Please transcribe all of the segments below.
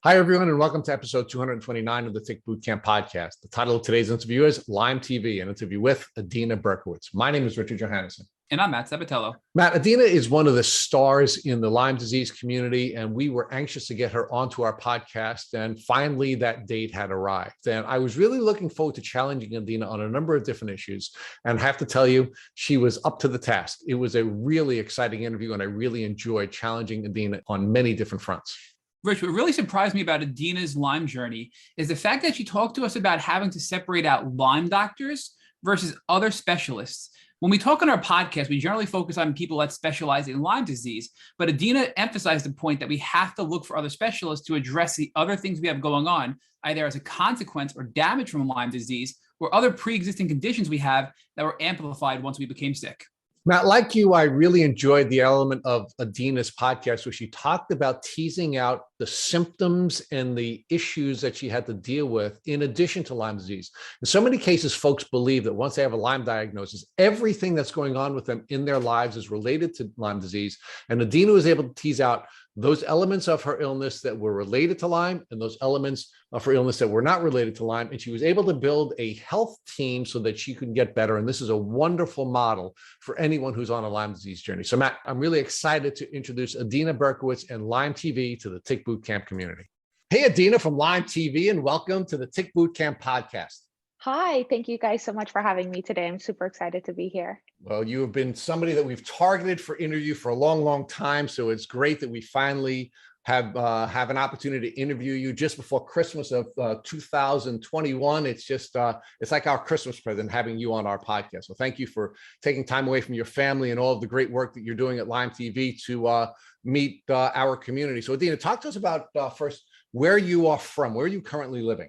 Hi, everyone, and welcome to episode 229 of the Tick Bootcamp podcast. The title of today's interview is LymeTV, an interview with Adina Bercowicz. My name is Richard Johannesson. And I'm Matt Sabatello. Matt, Adina is one of the stars in the Lyme disease community, and we were anxious to get her onto our podcast. And finally, that date had arrived. And I was really looking forward to challenging Adina on a number of different issues. And I have to tell you, she was up to the task. It was a really exciting interview, and I really enjoyed challenging Adina on many different fronts. Rich, what really surprised me about Adina's Lyme journey is the fact that she talked to us about having to separate out Lyme doctors versus other specialists. When we talk on our podcast, we generally focus on people that specialize in Lyme disease, but Adina emphasized the point that we have to look for other specialists to address the other things we have going on, either as a consequence or damage from Lyme disease, or other pre-existing conditions we have that were amplified once we became sick. Matt, like you, I really enjoyed the element of Adina's podcast where she talked about teasing out the symptoms and the issues that she had to deal with in addition to Lyme disease. In so many cases, folks believe that once they have a Lyme diagnosis, everything that's going on with them in their lives is related to Lyme disease. And Adina was able to tease out those elements of her illness that were related to Lyme and those elements of her illness that were not related to Lyme. And she was able to build a health team so that she could get better. And this is a wonderful model for anyone who's on a Lyme disease journey. So Matt, I'm really excited to introduce Adina Bercowicz and LymeTV to the Tick Bootcamp community. Hey, Adina from LymeTV, and welcome to the Tick Bootcamp podcast. Hi, thank you guys so much for having me today. I'm super excited to be here. Well, you have been somebody that we've targeted for interview for a long, long time. So it's great that we finally have an opportunity to interview you just before Christmas of 2021. It's just, it's like our Christmas present having you on our podcast. So thank you for taking time away from your family and all of the great work that you're doing at LymeTV to meet our community. So Adina, talk to us about first where you are from. Where are you currently living?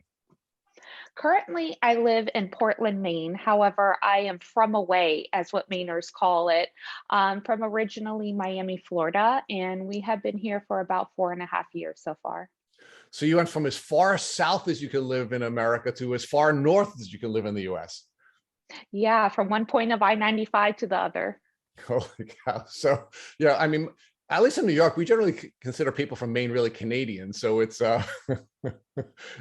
Currently, I live in Portland, Maine. However, I am from away, as what Mainers call it, from originally Miami, Florida, and we have been here for about 4.5 years so far. So you went from as far south as you can live in America to as far north as you can live in the U.S. Yeah, from one point of I-95 to the other. Holy cow. So, yeah, I mean, at least in New York, we generally consider people from Maine really Canadian. So it's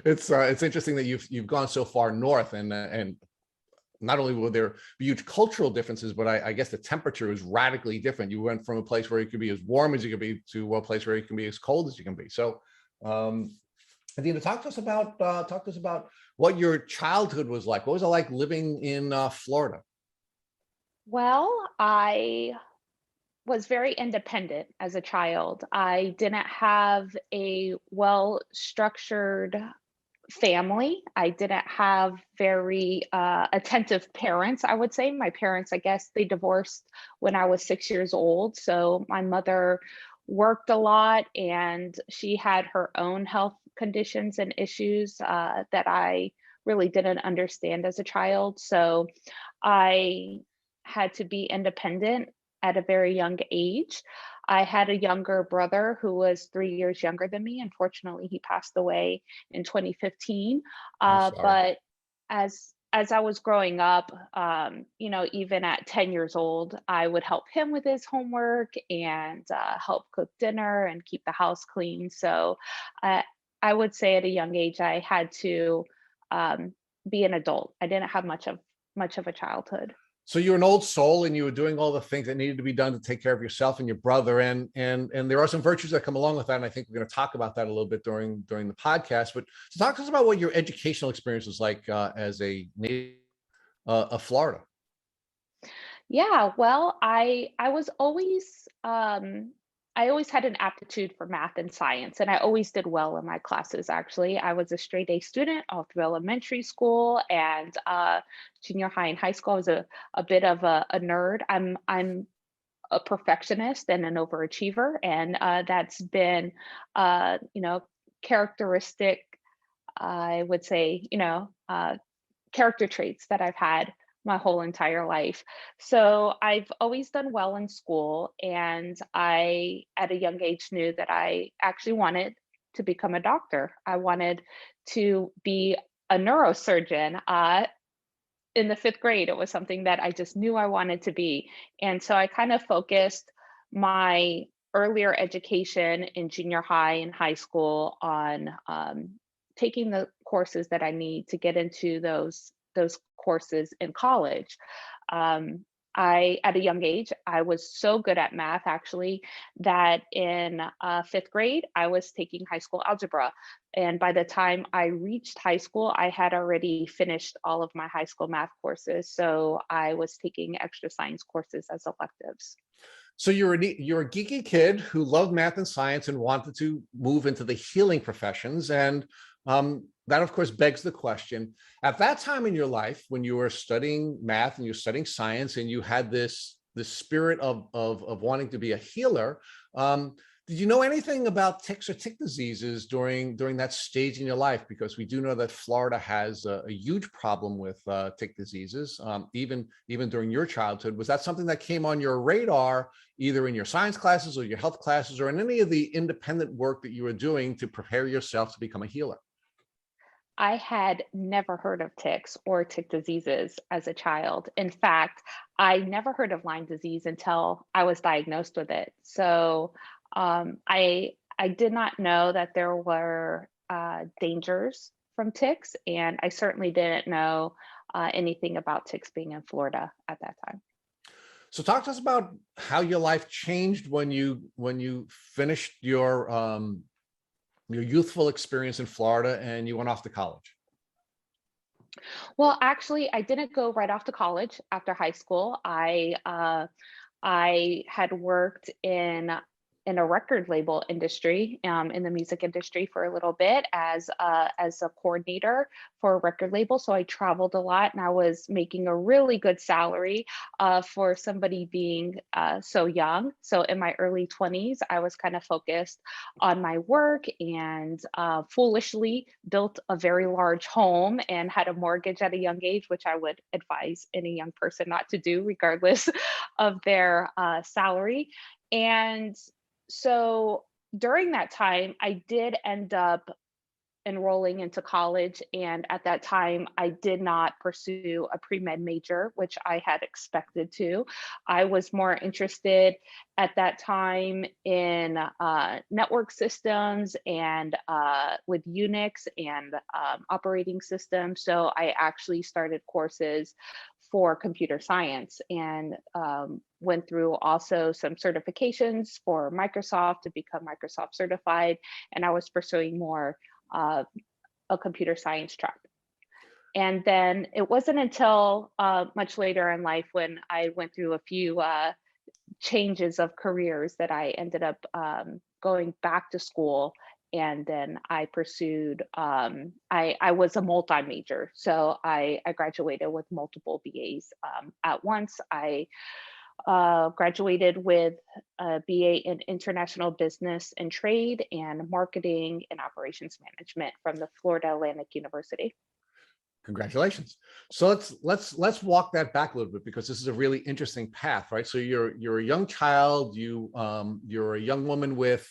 it's interesting that you've gone so far north, and not only were there huge cultural differences, but I guess the temperature is radically different. You went from a place where you could be as warm as you could be to a place where you can be as cold as you can be. So, Adina, talk to us about what your childhood was like. What was it like living in Florida? Well, I was very independent as a child. I didn't have a well-structured family. I didn't have very attentive parents, I would say. My parents, I guess, they divorced when I was 6 years old. So my mother worked a lot, and she had her own health conditions and issues that I really didn't understand as a child. So I had to be independent at a very young age. I had a younger brother who was 3 years younger than me. Unfortunately, he passed away in 2015. But as I was growing up, even at 10 years old, I would help him with his homework and help cook dinner and keep the house clean. So I would say at a young age, I had to be an adult. I didn't have much of a childhood. So you're an old soul, and you were doing all the things that needed to be done to take care of yourself and your brother, and there are some virtues that come along with that. And I think we're going to talk about that a little bit during the podcast. But talk to us about what your educational experience was like as a native of Florida. Yeah, well, I always had an aptitude for math and science, and I always did well in my classes. Actually, I was a straight A student all through elementary school and junior high and high school. I was a bit of a nerd. I'm a perfectionist and an overachiever, and that's been characteristic, I would say, character traits that I've had my whole entire life. So I've always done well in school, and I, at a young age, knew that I actually wanted to become a doctor. I wanted to be a neurosurgeon. In the 5th grade, it was something that I just knew I wanted to be. And so I kind of focused my earlier education in junior high and high school on taking the courses that I need to get into those courses in college. At a young age, I was so good at math actually that in fifth grade, I was taking high school algebra. And by the time I reached high school, I had already finished all of my high school math courses. So I was taking extra science courses as electives. So you're a geeky kid who loved math and science and wanted to move into the healing professions. And that, of course, begs the question, at that time in your life, when you were studying math and you're studying science and you had this spirit of wanting to be a healer, did you know anything about ticks or tick diseases during that stage in your life? Because we do know that Florida has a huge problem with tick diseases, even during your childhood. Was that something that came on your radar, either in your science classes or your health classes, or in any of the independent work that you were doing to prepare yourself to become a healer? I had never heard of ticks or tick diseases as a child. In fact, I never heard of Lyme disease until I was diagnosed with it. So I did not know that there were dangers from ticks, and I certainly didn't know anything about ticks being in Florida at that time. So talk to us about how your life changed when you finished your youthful experience in Florida and you went off to college. Well, actually, I didn't go right off to college after high school. I had worked in a record label industry, in the music industry for a little bit as a coordinator for a record label. So I traveled a lot, and I was making a really good salary for somebody being so young. So in my early 20s, I was kind of focused on my work and foolishly built a very large home and had a mortgage at a young age, which I would advise any young person not to do, regardless of their salary. And so during that time, I did end up enrolling into college. And at that time, I did not pursue a pre-med major, which I had expected to. I was more interested at that time in network systems and with Unix and operating systems. So I actually started courses for computer science and went through also some certifications for Microsoft to become Microsoft certified. And I was pursuing more a computer science track. And then it wasn't until much later in life when I went through a few changes of careers that I ended up going back to school. And then I pursued, I was a multi-major. So I graduated with multiple BAs at once. I graduated with a BA in International Business and Trade and Marketing and Operations Management from the Florida Atlantic University. Congratulations. So let's walk that back a little bit, because this is a really interesting path, right? So you're a young child, you're a young woman with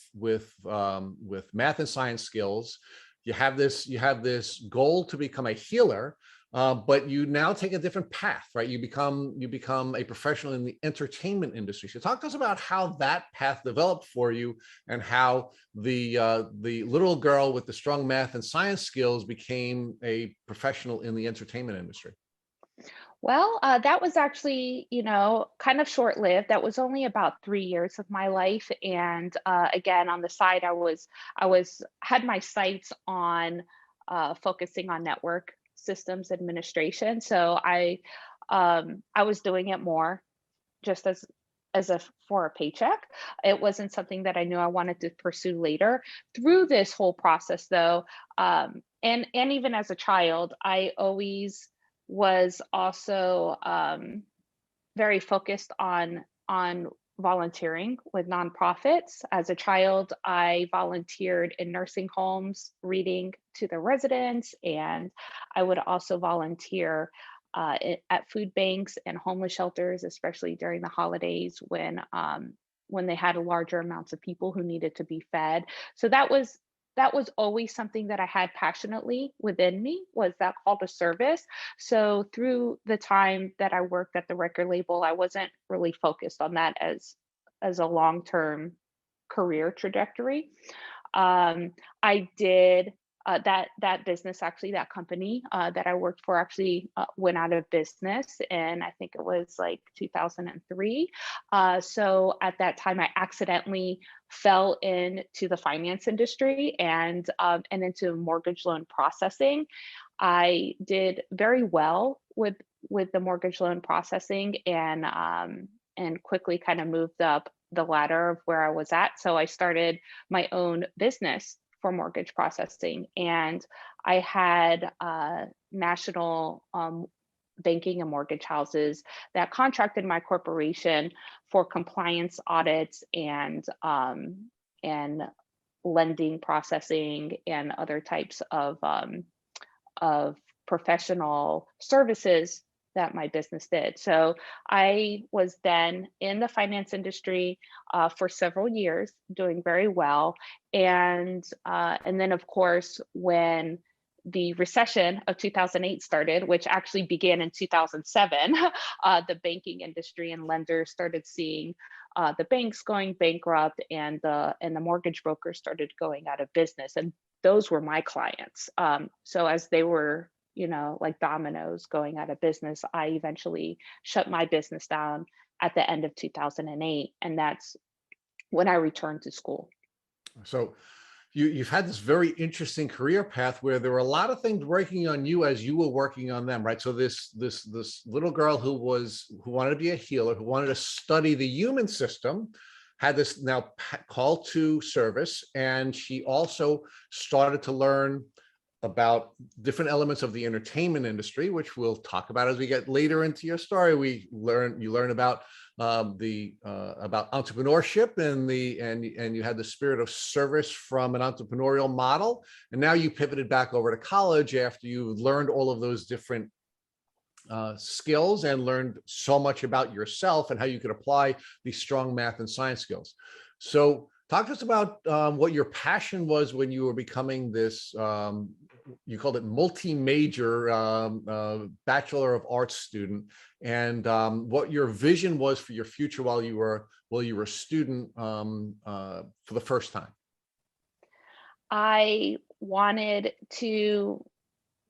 math and science skills. You have this goal to become a healer. But you now take a different path, right? You become a professional in the entertainment industry. So talk to us about how that path developed for you, and how the little girl with the strong math and science skills became a professional in the entertainment industry. Well, that was actually, kind of short-lived. That was only about 3 years of my life. And again, on the side, had my sights on focusing on network systems administration. So I was doing it more just for a paycheck. It wasn't something that I knew I wanted to pursue later. Through this whole process, though, and even as a child, I always was also very focused on volunteering with nonprofits. As a child, I volunteered in nursing homes, reading to the residents, and I would also volunteer at food banks and homeless shelters, especially during the holidays when they had larger amounts of people who needed to be fed. So that was always something that I had passionately within me, was that call to service. So through the time that I worked at the record label, I wasn't really focused on that as a long-term career trajectory. I did that business, actually, that company that I worked for actually went out of business, and I think it was like 2003. So at that time, I accidentally fell into the finance industry and into mortgage loan processing. I did very well with the mortgage loan processing, and quickly kind of moved up the ladder of where I was at. So I started my own business for mortgage processing, and I had national banking and mortgage houses that contracted my corporation for compliance audits and lending processing and other types of professional services that my business did. So I was then in the finance industry for several years, doing very well. And then, of course, when the recession of 2008 started, which actually began in 2007, the banking industry and lenders started seeing the banks going bankrupt, and the mortgage brokers started going out of business. And those were my clients. So as they were, like dominoes going out of business, I eventually shut my business down at the end of 2008. And that's when I returned to school. So you've had this very interesting career path where there were a lot of things working on you as you were working on them, right? So this little girl who wanted to be a healer, who wanted to study the human system, had this now call to service, and she also started to learn about different elements of the entertainment industry, which we'll talk about as we get later into your story. You learn about about entrepreneurship and you had the spirit of service from an entrepreneurial model, and now you pivoted back over to college after you learned all of those different skills and learned so much about yourself and how you could apply these strong math and science skills. So talk to us about what your passion was when you were becoming this, you called it multi-major Bachelor of Arts student, and what your vision was for your future while you were a student for the first time. I wanted to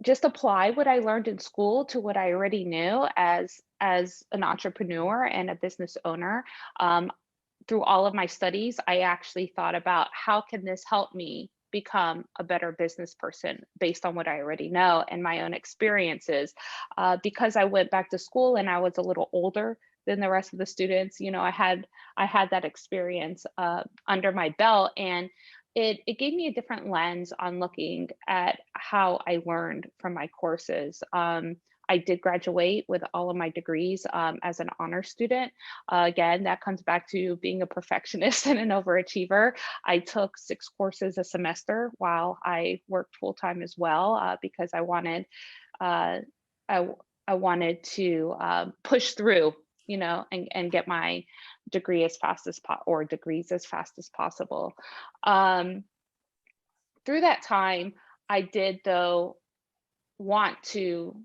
just apply what I learned in school to what I already knew as an entrepreneur and a business owner. Through all of my studies, I actually thought about how can this help me become a better business person based on what I already know and my own experiences. Because I went back to school and I was a little older than the rest of the students, I had that experience under my belt, and it gave me a different lens on looking at how I learned from my courses. I did graduate with all of my degrees as an honor student. Again, that comes back to being a perfectionist and an overachiever. I took 6 courses a semester while I worked full-time as well, because I wanted to push through, and get my degree as fast as degrees as fast as possible. Through that time, I did, though, want to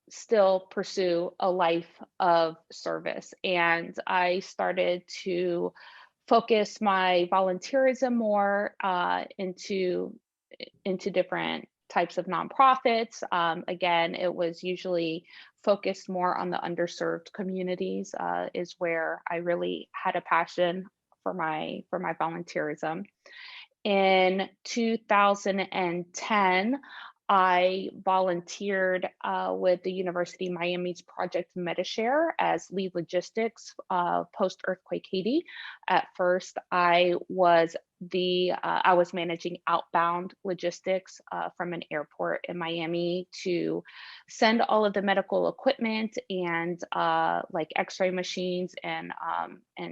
still pursue a life of service, and I started to focus my volunteerism more into different types of nonprofits. Again, it was usually focused more on the underserved communities, is where I really had a passion for my volunteerism. In 2010, I volunteered with the University of Miami's Project MediShare as lead logistics post-earthquake Haiti. At first, I was managing outbound logistics from an airport in Miami to send all of the medical equipment and like X-ray machines and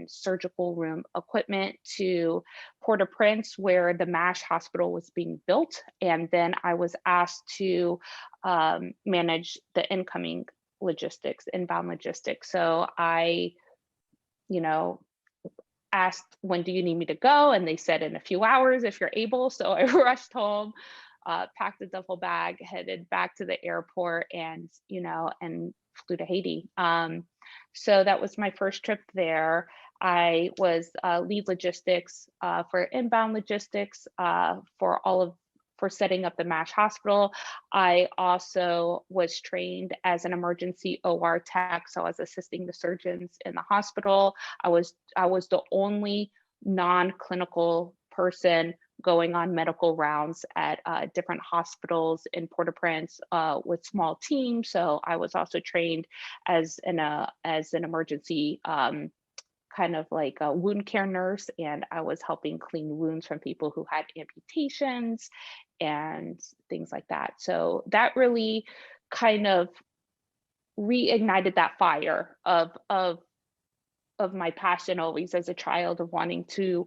surgical room equipment to Port-au-Prince, where the MASH hospital was being built. And then I was asked to manage the incoming logistics, inbound logistics. So I, asked, when do you need me to go? And they said in a few hours, if you're able. So I rushed home, packed a duffel bag, headed back to the airport, and flew to Haiti. So that was my first trip there. I was lead logistics for inbound logistics for setting up the MASH hospital. I also was trained as an emergency OR tech, so I was assisting the surgeons in the hospital. I was the only non-clinical person going on medical rounds at different hospitals in Port-au-Prince with small teams. So I was also trained as an emergency kind of like a wound care nurse, and I was helping clean wounds from people who had amputations and things like that. So that really kind of reignited that fire of my passion always as a child of wanting to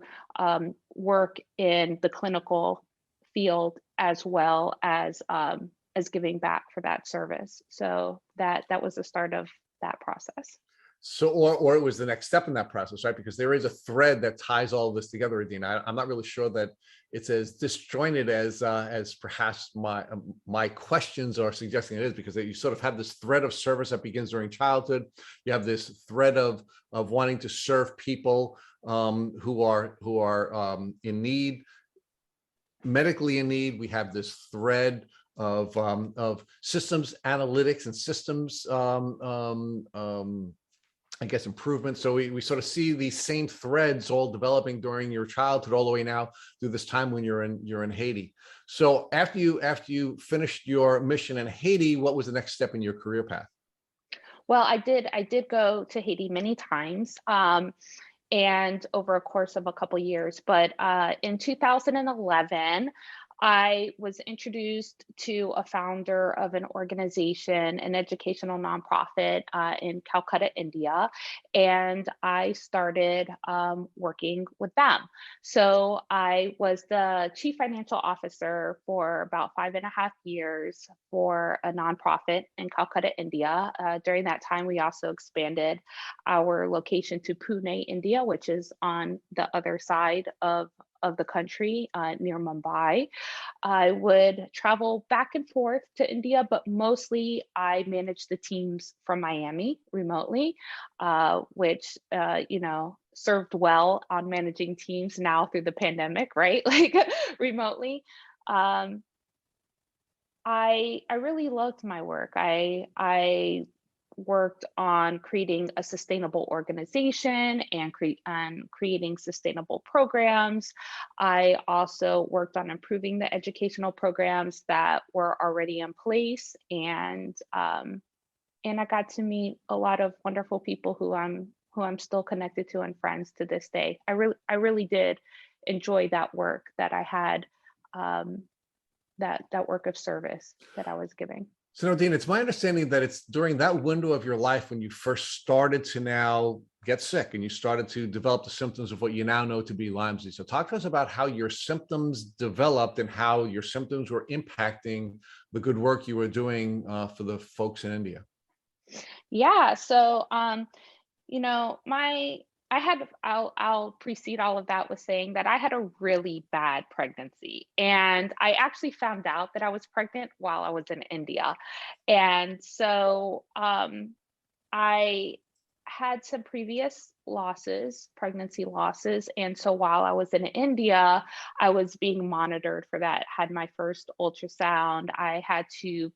work in the clinical field as well as giving back for that service. So that was the start of that process. So, or it was the next step in that process, right? Because there is a thread that ties all of this together, Adina. I'm not really sure that it's as disjointed as perhaps my questions are suggesting it is, because you sort of have this thread of service that begins during childhood. You have this thread of wanting to serve people who are in need, medically in need. We have this thread of systems analytics and systems I guess improvement. So we sort of see these same threads all developing during your childhood, all the way now through this time when you're in Haiti. So after you finished your mission in Haiti, what was the next step in your career path? Well, I did go to Haiti many times, and over a course of a couple years. But in 2011, I was introduced to a founder of an organization, an educational nonprofit in Calcutta, India, and I started working with them. So I was the chief financial officer for about 5.5 years for a nonprofit in Calcutta, India. During that time, we also expanded our location to Pune, India, which is on the other side of the country near Mumbai. I would travel back and forth to India, but mostly I managed the teams from Miami remotely, which, served well on managing teams now through the pandemic, right? Like remotely. I really loved my work. I worked on creating a sustainable organization and creating sustainable programs. I also worked on improving the educational programs that were already in place, and I got to meet a lot of wonderful people who I'm still connected to and friends to this day. I really did enjoy that work that I had, that work of service that I was giving. So, Adina, it's my understanding that it's during that window of your life when you first started to now get sick and you started to develop the symptoms of what you now know to be Lyme disease. So talk to us about how your symptoms developed and how your symptoms were impacting the good work you were doing for the folks in India. Yeah, so I'll precede all of that with saying that I had a really bad pregnancy, and I actually found out that I was pregnant while I was in India. And so I had some previous pregnancy losses. And so while I was in India, I was being monitored for that. Had my first ultrasound. I had to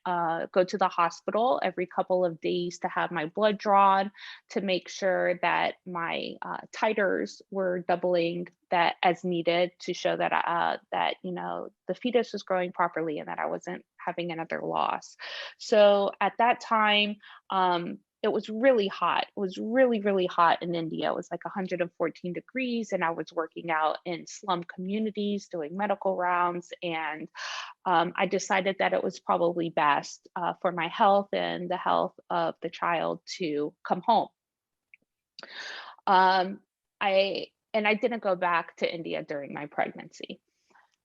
go to the hospital every couple of days to have my blood drawn to make sure that my titers were doubling that as needed to show that the fetus was growing properly and that I wasn't having another loss. So at that time, it was really hot. It was really, really hot in India. It was like 114 degrees, and I was working out in slum communities doing medical rounds. And I decided that it was probably best for my health and the health of the child to come home. I didn't go back to India during my pregnancy.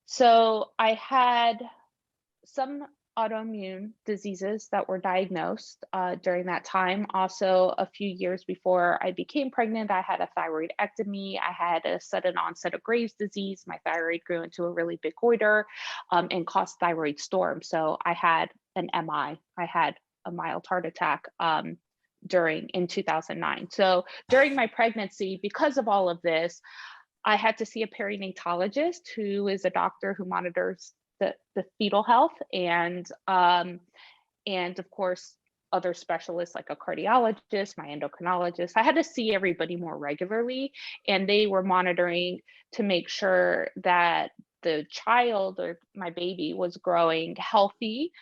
So I had some autoimmune diseases that were diagnosed during that time. Also, a few years before I became pregnant, I had a thyroidectomy. I had a sudden onset of Graves' disease. My thyroid grew into a really big goiter and caused thyroid storm. So I had an MI. I had a mild heart attack in 2009. So during my pregnancy, because of all of this, I had to see a perinatalogist who is a doctor who monitors the fetal health, and of course other specialists like a cardiologist, my endocrinologist. I had to see everybody more regularly, and they were monitoring to make sure that the child or my baby was growing healthy,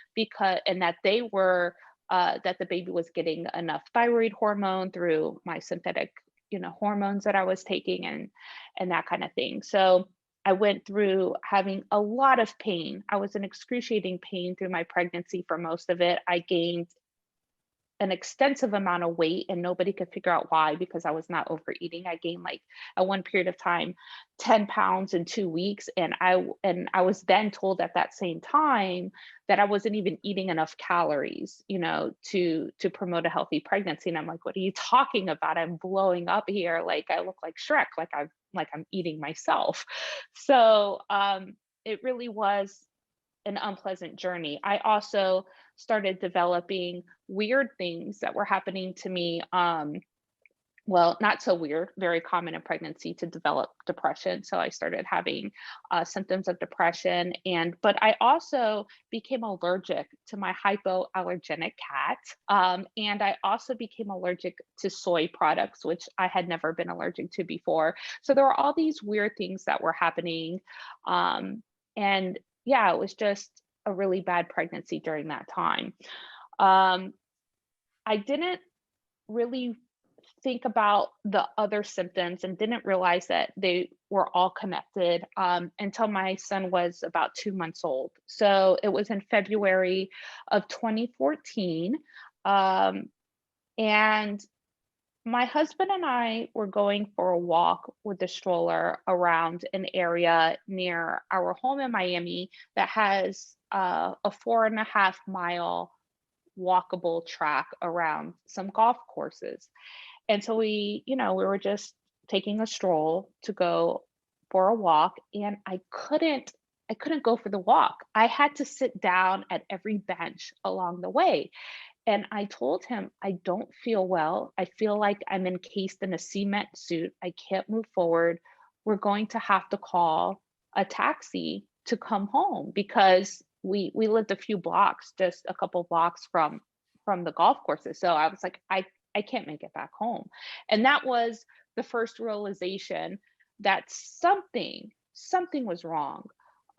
and that they were that the baby was getting enough thyroid hormone through my synthetic, hormones that I was taking, and that kind of thing. So I went through having a lot of pain. I was in excruciating pain through my pregnancy for most of it. I gained an extensive amount of weight, and nobody could figure out why, because I was not overeating. I gained, like, at one period of time 10 pounds in 2 weeks, and I was then told at that same time that I wasn't even eating enough calories, to promote a healthy pregnancy. And I'm like, what are you talking about? I'm blowing up here. Like, I look like Shrek, like I'm eating myself. So it really was an unpleasant journey. I also started developing weird things that were happening to me. Well, not so weird, very common in pregnancy to develop depression. So I started having symptoms of depression, but I also became allergic to my hypoallergenic cat. And I also became allergic to soy products, which I had never been allergic to before. So there were all these weird things that were happening. And yeah, it was just a really bad pregnancy during that time. I didn't really think about the other symptoms and didn't realize that they were all connected until my son was about 2 months old. So it was in February of 2014. And my husband and I were going for a walk with the stroller around an area near our home in Miami that has a 4.5 mile walkable track around some golf courses. And so we were just taking a stroll to go for a walk, and I couldn't go for the walk. I had to sit down at every bench along the way. And I told him, I don't feel well. I feel like I'm encased in a cement suit. I can't move forward. We're going to have to call a taxi to come home, because we lived a few blocks, just a couple blocks from the golf courses. So I was like, I can't make it back home. And that was the first realization that something was wrong.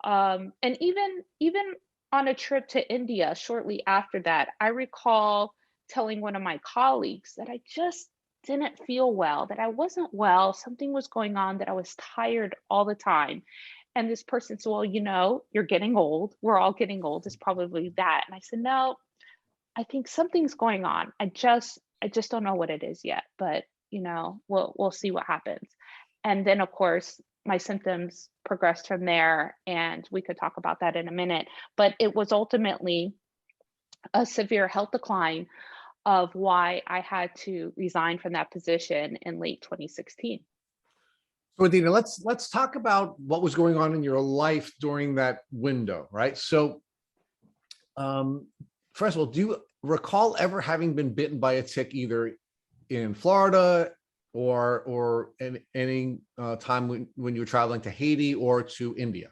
And even on a trip to India shortly after that, I recall telling one of my colleagues that I just didn't feel well, that I wasn't well, something was going on, that I was tired all the time. And this person said, well, you're getting old. We're all getting old. It's probably that. And I said, no, I think something's going on. I just don't know what it is yet, but we'll see what happens. And then, of course, my symptoms progressed from there, and we could talk about that in a minute. But it was ultimately a severe health decline of why I had to resign from that position in late 2016. So Adina, let's talk about what was going on in your life during that window, right? So first of all, do you recall ever having been bitten by a tick either in Florida or any time when you were traveling to Haiti or to India?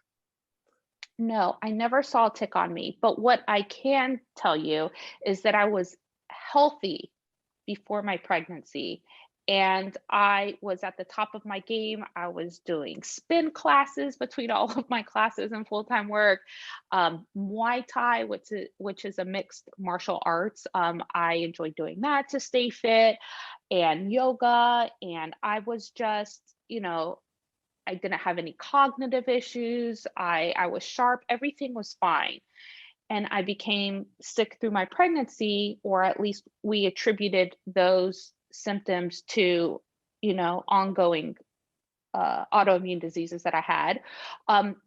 No, I never saw a tick on me. But what I can tell you is that I was healthy before my pregnancy, and I was at the top of my game. I was doing spin classes between all of my classes and full-time work. Muay Thai, which is a mixed martial arts. I enjoyed doing that to stay fit, and yoga. And I was just, I didn't have any cognitive issues. I was sharp. Everything was fine. And I became sick through my pregnancy, or at least we attributed those symptoms to, ongoing autoimmune diseases that I had.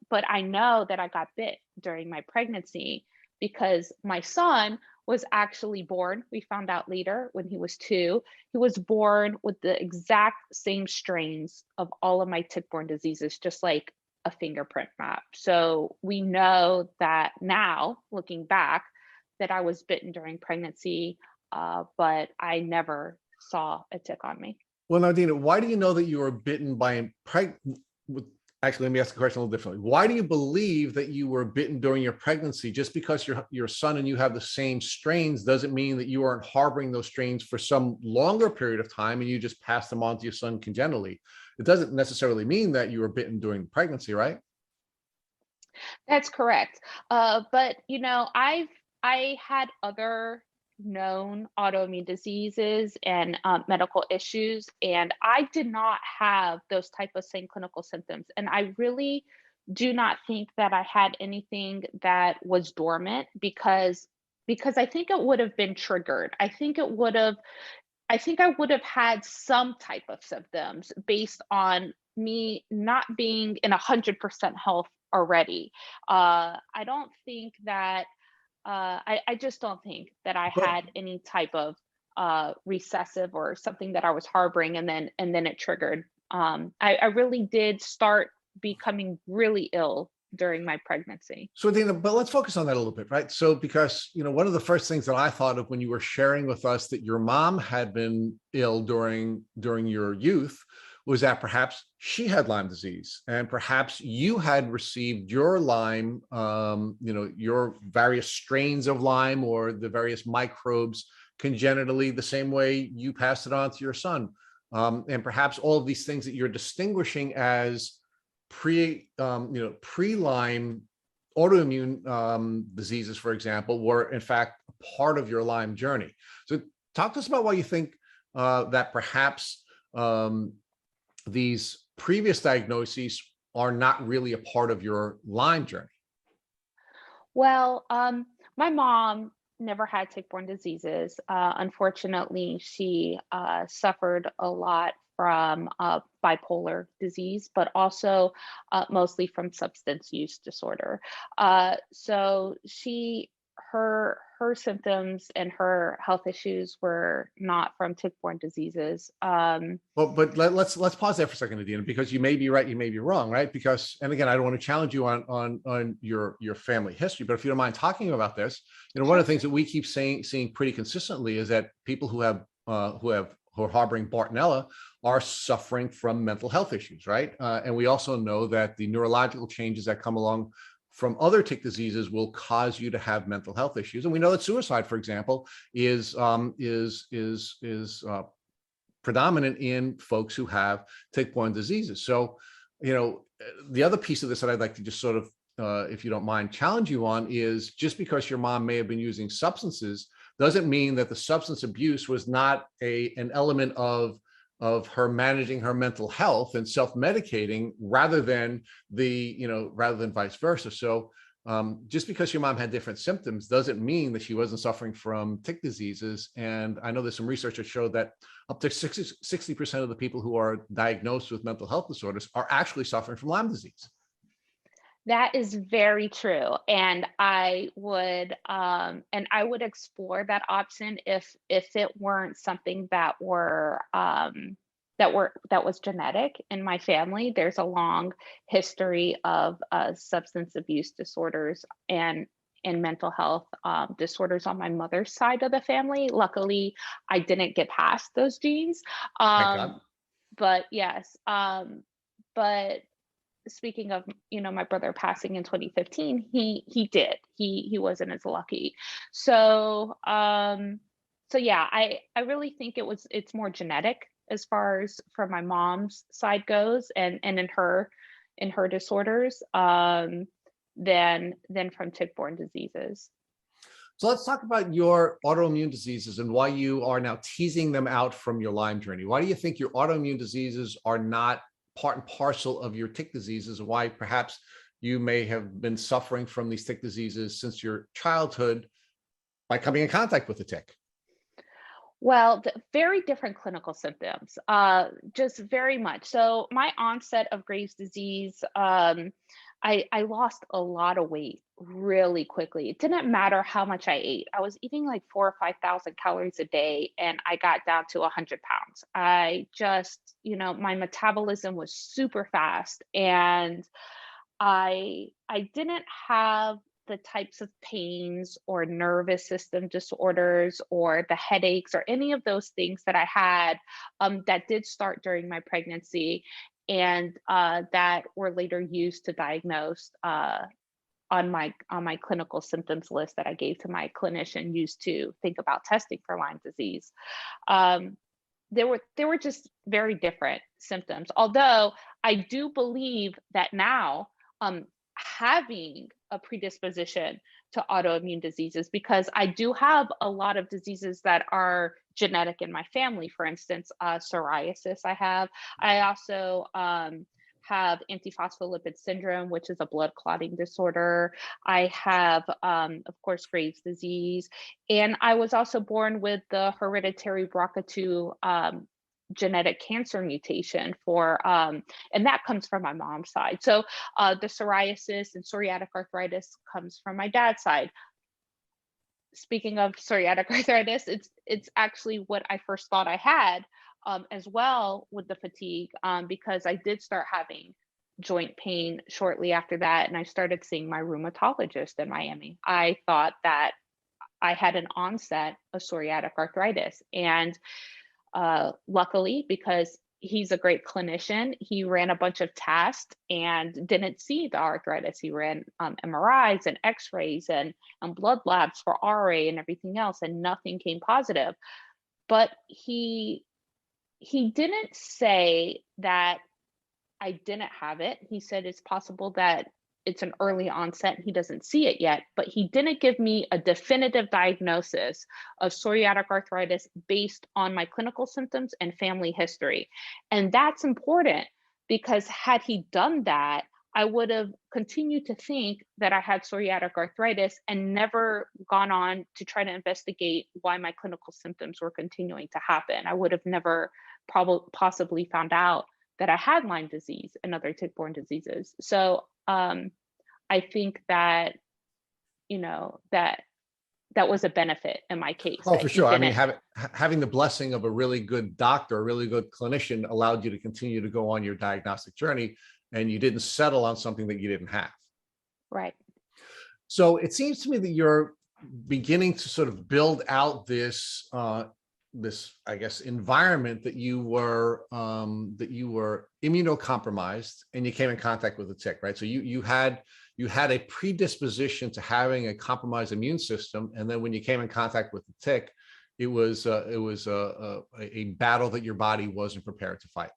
But I know that I got bit during my pregnancy because my son was actually born. We found out later when he was 2, he was born with the exact same strains of all of my tick-borne diseases, just like a fingerprint map. So we know that now, looking back, that I was bitten during pregnancy. but I never saw a tick on me. Well, now, Adina, why do you know that you were bitten by actually, let me ask the question a little differently. Why do you believe that you were bitten during your pregnancy? Just because your son and you have the same strains doesn't mean that you aren't harboring those strains for some longer period of time and you just pass them on to your son congenitally. It doesn't necessarily mean that you were bitten during pregnancy, right? That's correct. But I had other known autoimmune diseases and medical issues, and I did not have those type of same clinical symptoms. And I really do not think that I had anything that was dormant because I think it would have been triggered. I think I would have had some type of symptoms based on me not being in 100% health already. I don't think that I just don't think that I But had any type of recessive or something that I was harboring, and then it triggered. I really did start becoming really ill during my pregnancy. so, Adina, but let's focus on that a little bit, right? So, because one of the first things that I thought of when you were sharing with us that your mom had been ill during your youth was that perhaps she had Lyme disease, and perhaps you had received your Lyme, your various strains of Lyme or the various microbes congenitally, the same way you passed it on to your son, and perhaps all of these things that you're distinguishing as pre-Lyme autoimmune diseases, for example, were in fact part of your Lyme journey. So talk to us about why you think that perhaps these previous diagnoses are not really a part of your Lyme journey. Well, my mom never had tick-borne diseases. Unfortunately, she suffered a lot from bipolar disease, but also mostly from substance use disorder. So her symptoms and her health issues were not from tick-borne diseases. Well, but let's pause there for a second, Adina, because you may be right, you may be wrong, right? Because, and again, I don't want to challenge you on your family history, but if you don't mind talking about this, one of the things that we keep seeing pretty consistently is that people who are harboring Bartonella are suffering from mental health issues, right? And we also know that the neurological changes that come along from other tick diseases will cause you to have mental health issues. And we know that suicide, for example, is predominant in folks who have tick-borne diseases. So, the other piece of this that I'd like to just sort of, if you don't mind, challenge you on is just because your mom may have been using substances doesn't mean that the substance abuse was not an element of her managing her mental health and self-medicating rather than vice versa. So just because your mom had different symptoms doesn't mean that she wasn't suffering from tick diseases. And I know there's some research that showed that up to 60% of the people who are diagnosed with mental health disorders are actually suffering from Lyme disease. That is very true, and I would explore that option if it weren't something that was genetic in my family. There's a long history of substance abuse disorders and mental health disorders on my mother's side of the family. Luckily, I didn't get past those genes. Thank God. But yes, but speaking of my brother passing in 2015, he wasn't as lucky. So yeah, I really think it's more genetic as far as from my mom's side goes, and in her disorders, than from tick-borne diseases. So let's talk about your autoimmune diseases and why you are now teasing them out from your Lyme journey. Why do you think your autoimmune diseases are not part and parcel of your tick diseases, and why perhaps you may have been suffering from these tick diseases since your childhood by coming in contact with the tick? Well, very different clinical symptoms, just very much. So my onset of Graves' disease, I lost a lot of weight really quickly. It didn't matter how much I ate. I was eating like 4,000 or 5,000 calories a day, and I got down to 100 pounds. I just, my metabolism was super fast, and I didn't have the types of pains or nervous system disorders or the headaches or any of those things that I had that did start during my pregnancy and that were later used to diagnose on my clinical symptoms list that I gave to my clinician used to think about testing for Lyme disease. They were just very different symptoms. Although I do believe that now having a predisposition to autoimmune diseases, because I do have a lot of diseases that are genetic in my family. For instance, psoriasis I also have antiphospholipid syndrome, which is a blood clotting disorder. I have, of course, Graves' disease. And I was also born with the hereditary BRCA2 genetic cancer mutation and that comes from my mom's side. So the psoriasis and psoriatic arthritis comes from my dad's side. Speaking of psoriatic arthritis, it's actually what I first thought I had as well with the fatigue, because I did start having joint pain shortly after that, and I started seeing my rheumatologist in Miami. I thought that I had an onset of psoriatic arthritis, and luckily, because he's a great clinician, he ran a bunch of tests and didn't see the arthritis. He ran MRIs and X-rays and blood labs for RA and everything else, and nothing came positive. But he didn't say that I didn't have it. He said it's possible that it's an early onset and he doesn't see it yet, but he didn't give me a definitive diagnosis of psoriatic arthritis based on my clinical symptoms and family history. And that's important because had he done that, I would have continued to think that I had psoriatic arthritis and never gone on to try to investigate why my clinical symptoms were continuing to happen. I would have never possibly found out that I had Lyme disease and other tick-borne diseases. So I think that, that was a benefit in my case. Oh, for sure. I mean, having the blessing of a really good doctor, a really good clinician allowed you to continue to go on your diagnostic journey, and you didn't settle on something that you didn't have. Right. So it seems to me that you're beginning to sort of build out this, I guess, environment that you were immunocompromised and you came in contact with a tick, right? So you had a predisposition to having a compromised immune system, and then when you came in contact with the tick, it was a battle that your body wasn't prepared to fight.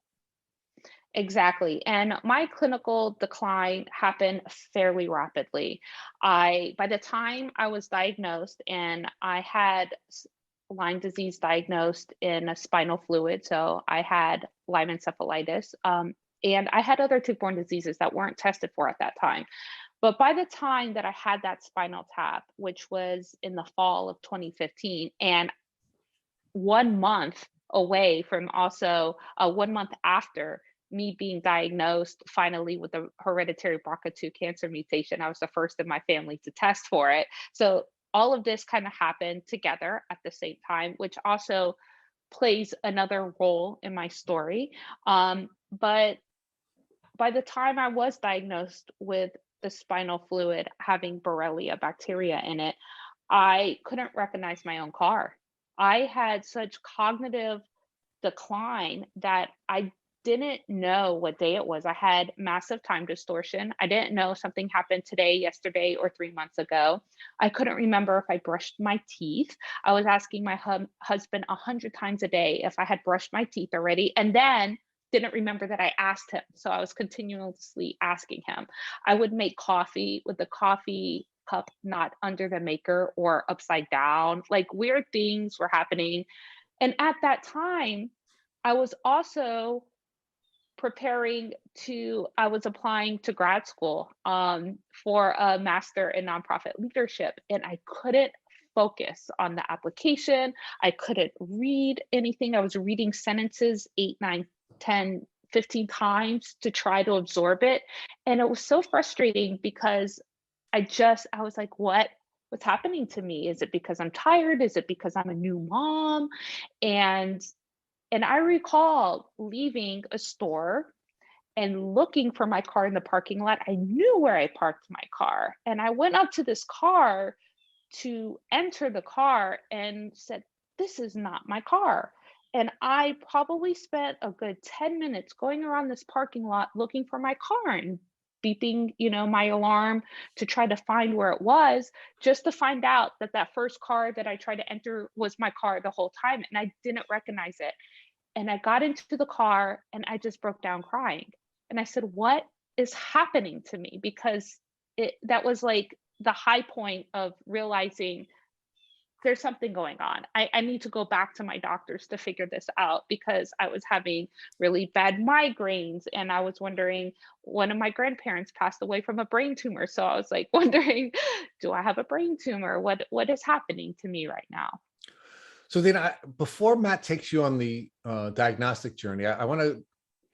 Exactly. And my clinical decline happened fairly rapidly. By the time I was diagnosed, and I had Lyme disease diagnosed in a spinal fluid. So I had Lyme encephalitis, and I had other tick-borne diseases that weren't tested for at that time. But by the time that I had that spinal tap, which was in the fall of 2015, and 1 month away from also 1 month after me being diagnosed finally with a hereditary BRCA2 cancer mutation, I was the first in my family to test for it. So all of this kind of happened together at the same time, which also plays another role in my story. But by the time I was diagnosed with the spinal fluid having Borrelia bacteria in it, I couldn't recognize my own car. I had such cognitive decline that I didn't know what day it was. I had massive time distortion. I didn't know something happened today, yesterday, or 3 months ago. I couldn't remember if I brushed my teeth. I was asking my husband 100 times a day if I had brushed my teeth already, and then didn't remember that I asked him. So I was continuously asking him. I would make coffee with the coffee cup not under the maker or upside down. Like weird things were happening. And at that time, I was also I was applying to grad school for a master in nonprofit leadership, and I couldn't focus on the application. I couldn't read anything. I was reading sentences 8, 9, 10, 15 times to try to absorb it. And it was so frustrating because I was like, what's happening to me? Is it because I'm tired? Is it because I'm a new mom? And I recall leaving a store and looking for my car in the parking lot. I knew where I parked my car. And I went up to this car to enter the car and said, "This is not my car." And I probably spent a good 10 minutes going around this parking lot looking for my car and beeping, my alarm to try to find where it was, just to find out that that first car that I tried to enter was my car the whole time. And I didn't recognize it. And I got into the car and I just broke down crying. And I said, "What is happening to me?" Because that was like the high point of realizing there's something going on. I need to go back to my doctors to figure this out, because I was having really bad migraines, and I was wondering, one of my grandparents passed away from a brain tumor. So I was like wondering, do I have a brain tumor? What is happening to me right now? So then before Matt takes you on the diagnostic journey, I want to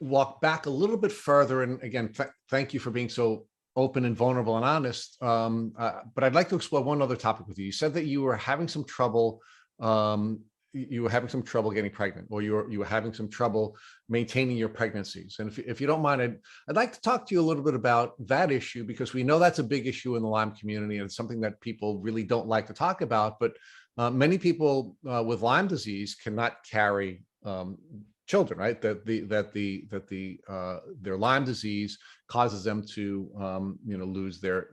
walk back a little bit further. And again, thank you for being so open and vulnerable and honest. But I'd like to explore one other topic with you. You said that you were having some trouble. Getting pregnant, or you were having some trouble maintaining your pregnancies. And if you don't mind, I'd like to talk to you a little bit about that issue, because we know that's a big issue in the Lyme community, and it's something that people really don't like to talk about. But many people with Lyme disease cannot carry children, right? Their Lyme disease causes them to lose their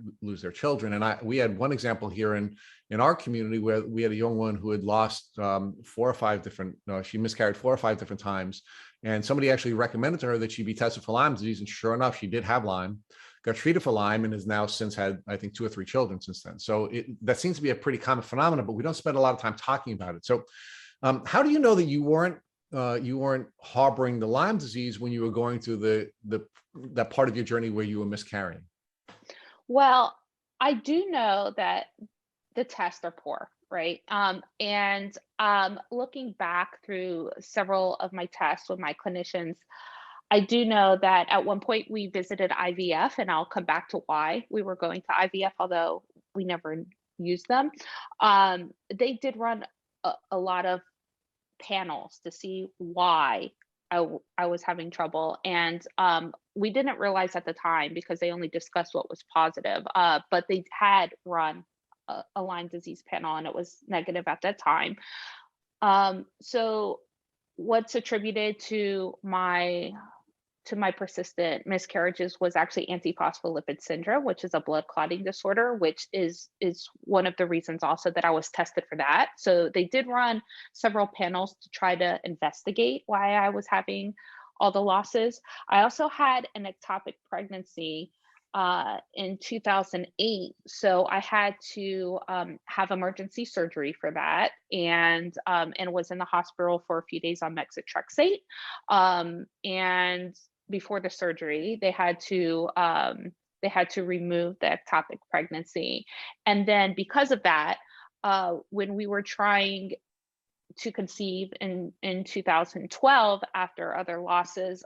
children. And we had one example here in our community where we had a young woman who had lost she miscarried 4 or 5 different times, and somebody actually recommended to her that she be tested for Lyme disease, and sure enough, she did have Lyme, got treated for Lyme, and has now since had, I think, 2 or 3 children since then. So that seems to be a pretty common phenomenon, but we don't spend a lot of time talking about it. So how do you know that you weren't harboring the Lyme disease when you were going through that part of your journey where you were miscarrying? Well, I do know that the tests are poor, right? And looking back through several of my tests with my clinicians, I do know that at one point we visited IVF, and I'll come back to why we were going to IVF, although we never used them. They did run a lot of panels to see why I was having trouble. And we didn't realize at the time, because they only discussed what was positive, but they had run a Lyme disease panel, and it was negative at that time. So what's attributed to my persistent miscarriages was actually antiphospholipid syndrome, which is a blood clotting disorder, which is one of the reasons also that I was tested for that. So they did run several panels to try to investigate why I was having all the losses. I also had an ectopic pregnancy in 2008. So I had to have emergency surgery for that, and was in the hospital for a few days on methotrexate. And before the surgery, they had to remove the ectopic pregnancy. And then because of that, when we were trying to conceive in 2012 after other losses,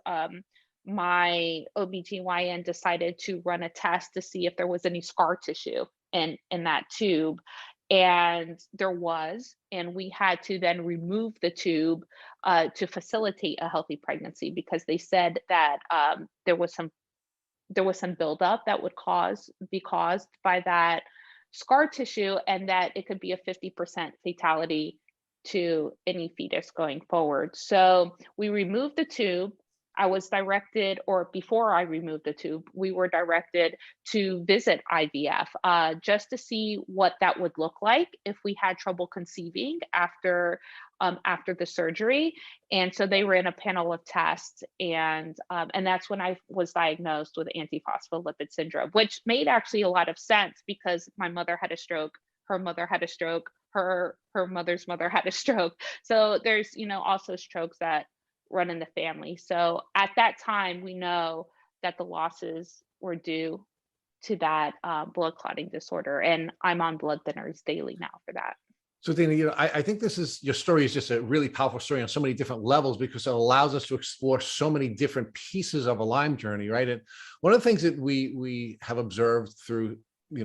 my OBGYN decided to run a test to see if there was any scar tissue in that tube. And there was, and we had to then remove the tube to facilitate a healthy pregnancy, because they said that there was some buildup that would be caused by that scar tissue, and that it could be a 50% fatality to any fetus going forward. So we removed the tube. I was directed, or before I removed the tube, we were directed to visit IVF just to see what that would look like if we had trouble conceiving after the surgery. And so they ran a panel of tests, and that's when I was diagnosed with antiphospholipid syndrome, which made actually a lot of sense, because my mother had a stroke, her mother had a stroke, her mother's mother had a stroke. So there's also strokes that run in the family. So at that time, we know that the losses were due to that blood clotting disorder, and I'm on blood thinners daily now for that. So Dana, I think your story is just a really powerful story on so many different levels, because it allows us to explore so many different pieces of a Lyme journey, right? And one of the things that we have observed through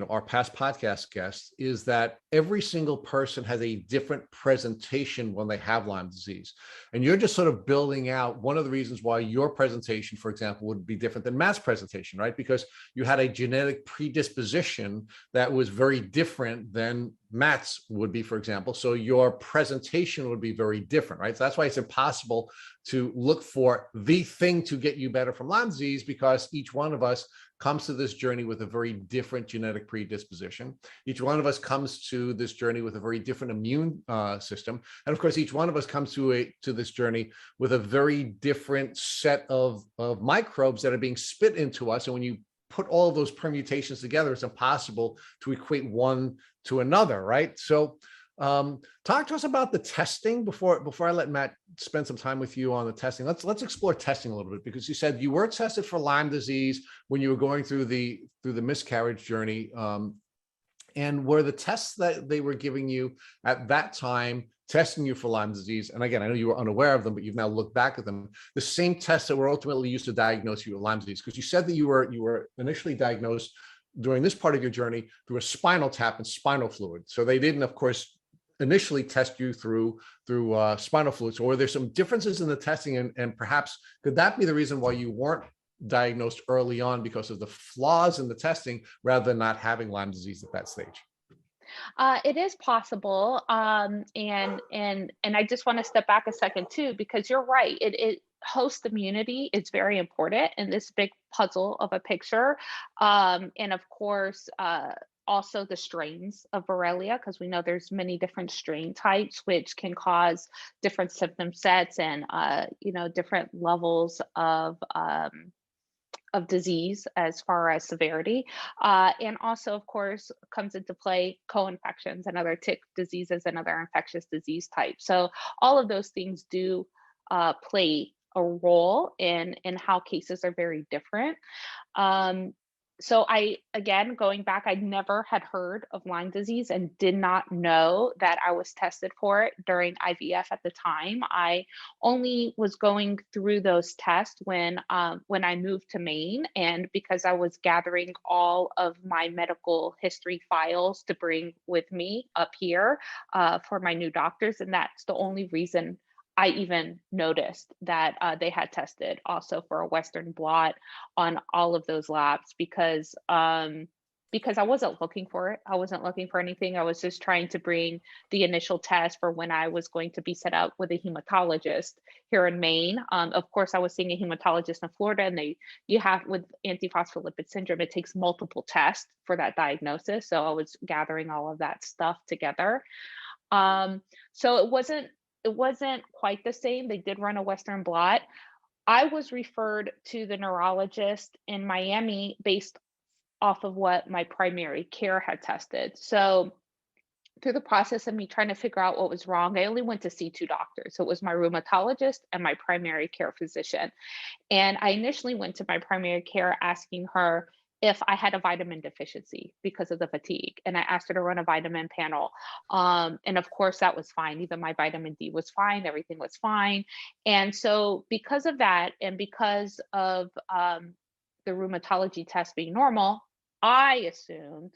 our past podcast guests, is that every single person has a different presentation when they have Lyme disease. And you're just sort of building out one of the reasons why your presentation, for example, would be different than Matt's presentation, right? Because you had a genetic predisposition that was very different than Matt's would be, for example. So your presentation would be very different, right? So that's why it's impossible to look for the thing to get you better from Lyme disease, because each one of us comes to this journey with a very different genetic predisposition. Each one of us comes to this journey with a very different immune system. And of course, each one of us comes to this journey with a very different set of microbes that are being spit into us. And when you put all of those permutations together, it's impossible to equate one to another, right? So talk to us about the testing before I let Matt spend some time with you on the testing. Let's explore testing a little bit, because you said you were tested for Lyme disease when you were going through the miscarriage journey. And were the tests that they were giving you at that time testing you for Lyme disease? And again, I know you were unaware of them, but you've now looked back at them. The same tests that were ultimately used to diagnose you with Lyme disease, because you said that you were initially diagnosed during this part of your journey through a spinal tap and spinal fluid. So they didn't, of course, initially test you through spinal fluid. So were there some differences in the testing, and perhaps could that be the reason why you weren't diagnosed early on, because of the flaws in the testing rather than not having Lyme disease at that stage? It is possible, and I just want to step back a second too, because you're right. It host immunity is very important in this big puzzle of a picture, and of course, also the strains of Borrelia, because we know there's many different strain types, which can cause different symptom sets and different levels of disease as far as severity. And also, of course, comes into play co-infections and other tick diseases and other infectious disease types. So all of those things do play a role in how cases are very different. So again, going back, I never had heard of Lyme disease and did not know that I was tested for it during IVF at the time. I only was going through those tests when I moved to Maine, and because I was gathering all of my medical history files to bring with me up here for my new doctors, and that's the only reason I even noticed that they had tested also for a Western blot on all of those labs, because I wasn't looking for it. I wasn't looking for anything. I was just trying to bring the initial test for when I was going to be set up with a hematologist here in Maine. Of course, I was seeing a hematologist in Florida, and you have, with antiphospholipid syndrome, it takes multiple tests for that diagnosis. So I was gathering all of that stuff together. So it wasn't quite the same. They did run a Western blot. I was referred to the neurologist in Miami based off of what my primary care had tested. So through the process of me trying to figure out what was wrong, I only went to see two doctors. So it was my rheumatologist and my primary care physician. And I initially went to my primary care asking her if I had a vitamin deficiency because of the fatigue. And I asked her to run a vitamin panel. And of course, that was fine. Even my vitamin D was fine. Everything was fine. And so because of that, and because of the rheumatology test being normal, I assumed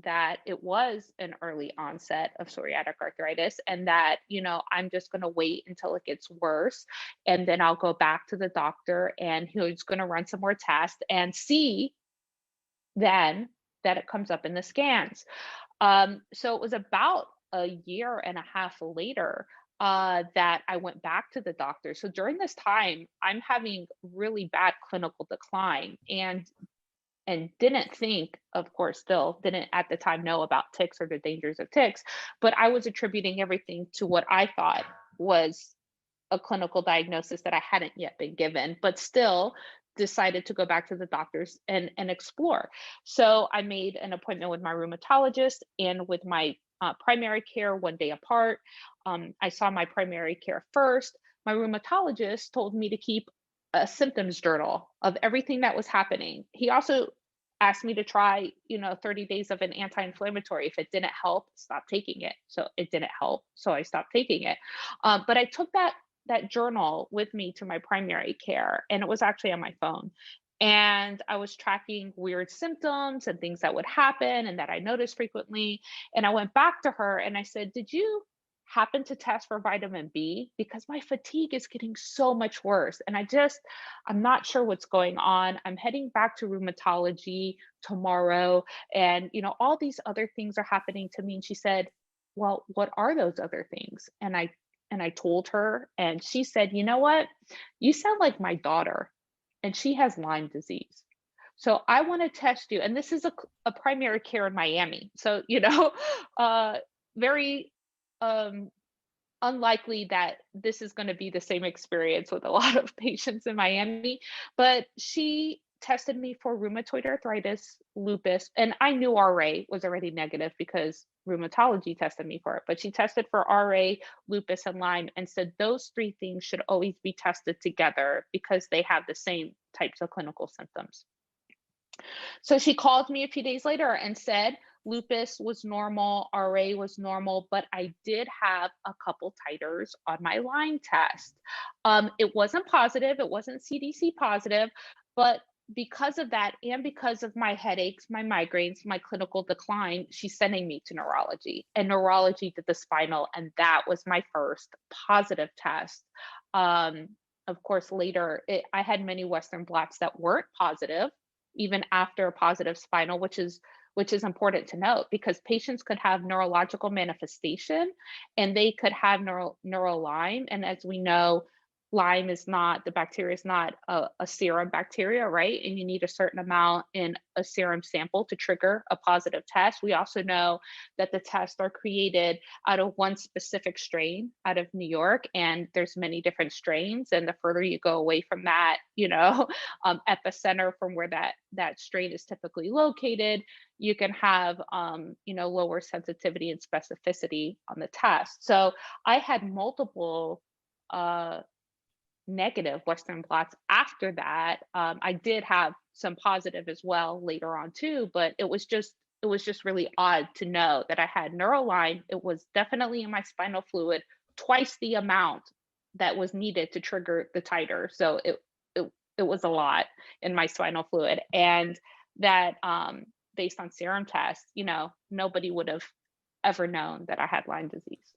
that it was an early onset of psoriatic arthritis, and that, I'm just going to wait until it gets worse. And then I'll go back to the doctor, and he's going to run some more tests and see then that it comes up in the scans. So it was about a year and a half later that I went back to the doctor. So during this time, I'm having really bad clinical decline, and didn't think, of course, still didn't at the time know about ticks or the dangers of ticks, but I was attributing everything to what I thought was a clinical diagnosis that I hadn't yet been given, but still decided to go back to the doctors and explore. So I made an appointment with my rheumatologist and with my primary care one day apart. I saw my primary care first. My rheumatologist told me to keep a symptoms journal of everything that was happening. He also asked me to try, 30 days of an anti-inflammatory. If it didn't help, stop taking it. So it didn't help, so I stopped taking it. But I took that journal with me to my primary care, and it was actually on my phone. And I was tracking weird symptoms and things that would happen and that I noticed frequently. And I went back to her and I said, "Did you happen to test for vitamin B? Because my fatigue is getting so much worse. And I'm not sure what's going on. I'm heading back to rheumatology tomorrow. And, all these other things are happening to me." And she said, "Well, what are those other things?" And I told her, and she said, "You know what? You sound like my daughter, and she has Lyme disease. So I want to test you." And this is a primary care in Miami. So, very um, unlikely that this is going to be the same experience with a lot of patients in Miami. But she tested me for rheumatoid arthritis, lupus, and I knew RA was already negative because rheumatology tested me for it. But she tested for RA, lupus, and Lyme and said those three things should always be tested together because they have the same types of clinical symptoms. So she called me a few days later and said lupus was normal, RA was normal, but I did have a couple titers on my Lyme test. It wasn't positive, it wasn't CDC positive, but because of that and because of my headaches, my migraines, my clinical decline, she's sending me to neurology. And neurology did the spinal, and that was my first positive test. Um, of course, later I had many Western blots that weren't positive, even after a positive spinal, which is important to note because patients could have neurological manifestation and they could have neural Lyme. And as we know, Lyme is not, the bacteria is not a serum bacteria, right? And you need a certain amount in a serum sample to trigger a positive test. We also know that the tests are created out of one specific strain out of New York, and there's many different strains. And the further you go away from that, epicenter from where that strain is typically located, you can have, lower sensitivity and specificity on the test. So I had multiple negative Western blots after that. I did have some positive as well later on too, but it was just really odd to know that I had neurolyme. It was definitely in my spinal fluid, twice the amount that was needed to trigger the titer. So it was a lot in my spinal fluid, and that based on serum tests, nobody would have ever known that I had Lyme disease.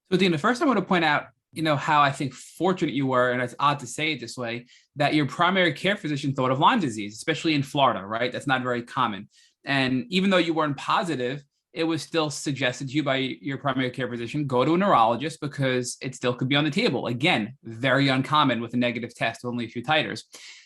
So, Adina, first I want to point out, how I think fortunate you were, and it's odd to say it this way, that your primary care physician thought of Lyme disease, especially in Florida, right? That's not very common. And even though you weren't positive, it was still suggested to you by your primary care physician, go to a neurologist because it still could be on the table. Again, very uncommon with a negative test, only a few titers.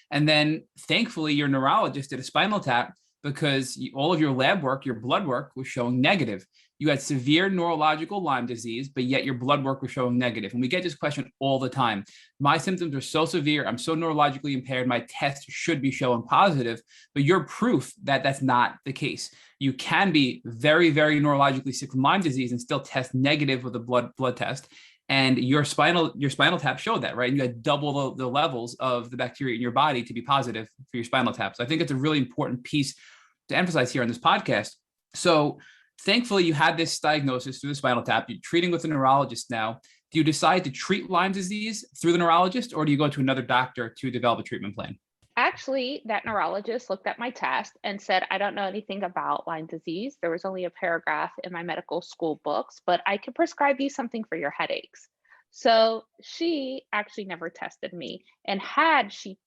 And then thankfully your neurologist did a spinal tap because all of your lab work, your blood work was showing negative. You had severe neurological Lyme disease, but yet your blood work was showing negative. And we get this question all the time. My symptoms are so severe. I'm so neurologically impaired. My test should be showing positive, but you're proof that that's not the case. You can be very, very neurologically sick from Lyme disease and still test negative with a blood test. And your spinal tap showed that, right? And you had double the levels of the bacteria in your body to be positive for your spinal tap. So I think it's a really important piece to emphasize here on this podcast. So thankfully, you had this diagnosis through the spinal tap. You're treating with a neurologist now. Do you decide to treat Lyme disease through the neurologist, or do you go to another doctor to develop a treatment plan? Actually, that neurologist looked at my test and said, "I don't know anything about Lyme disease. There was only a paragraph in my medical school books, but I can prescribe you something for your headaches." So she actually never tested me. And had she,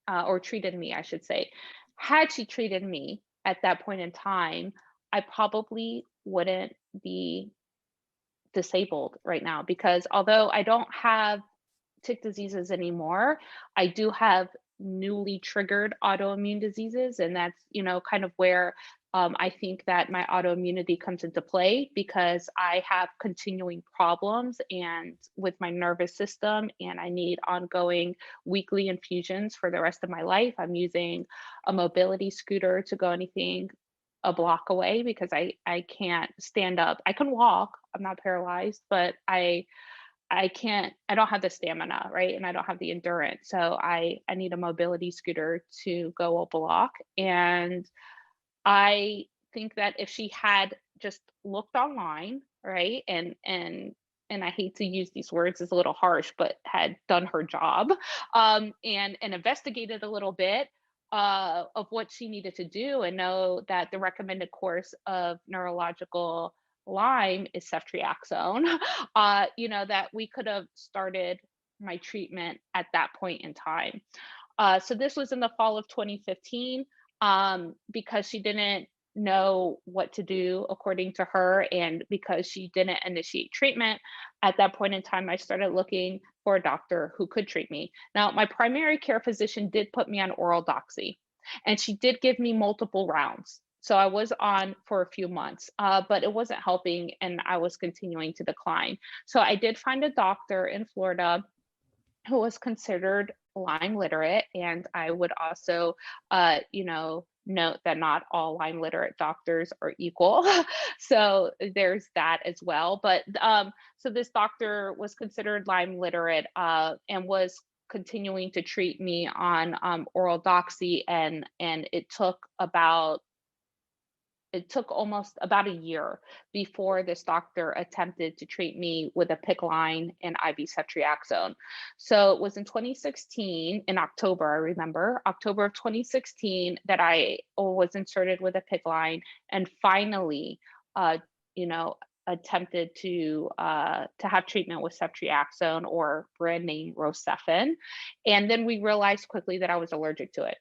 or treated me, I should say, had she treated me at that point in time, I probably wouldn't be disabled right now because although I don't have tick diseases anymore, I do have newly triggered autoimmune diseases. And that's, kind of where I think that my autoimmunity comes into play because I have continuing problems and with my nervous system, and I need ongoing weekly infusions for the rest of my life. I'm using a mobility scooter to go anything a block away because I can't stand up. I can walk. I'm not paralyzed, but I can't, I don't have the stamina, right? And I don't have the endurance. So I need a mobility scooter to go a block. And I think that if she had just looked online, right? And I hate to use these words, it's a little harsh, but had done her job and investigated a little bit, of what she needed to do and know that the recommended course of neurological Lyme is ceftriaxone, that we could have started my treatment at that point in time. So this was in the fall of 2015, because she didn't know what to do according to her, and because she didn't initiate treatment at that point in time, I started looking for a doctor who could treat me. Now, my primary care physician did put me on oral doxy, and she did give me multiple rounds. So I was on for a few months, but it wasn't helping, and I was continuing to decline. So I did find a doctor in Florida who was considered Lyme literate. And I would also, note that not all Lyme literate doctors are equal. So there's that as well. But so this doctor was considered Lyme literate, and was continuing to treat me on oral doxy, and it took almost about a year before this doctor attempted to treat me with a PICC line and IV ceftriaxone. So it was in 2016, in October, I remember, October of 2016, that I was inserted with a PICC line and finally, attempted to have treatment with ceftriaxone, or brand name Rocephin. And then we realized quickly that I was allergic to it.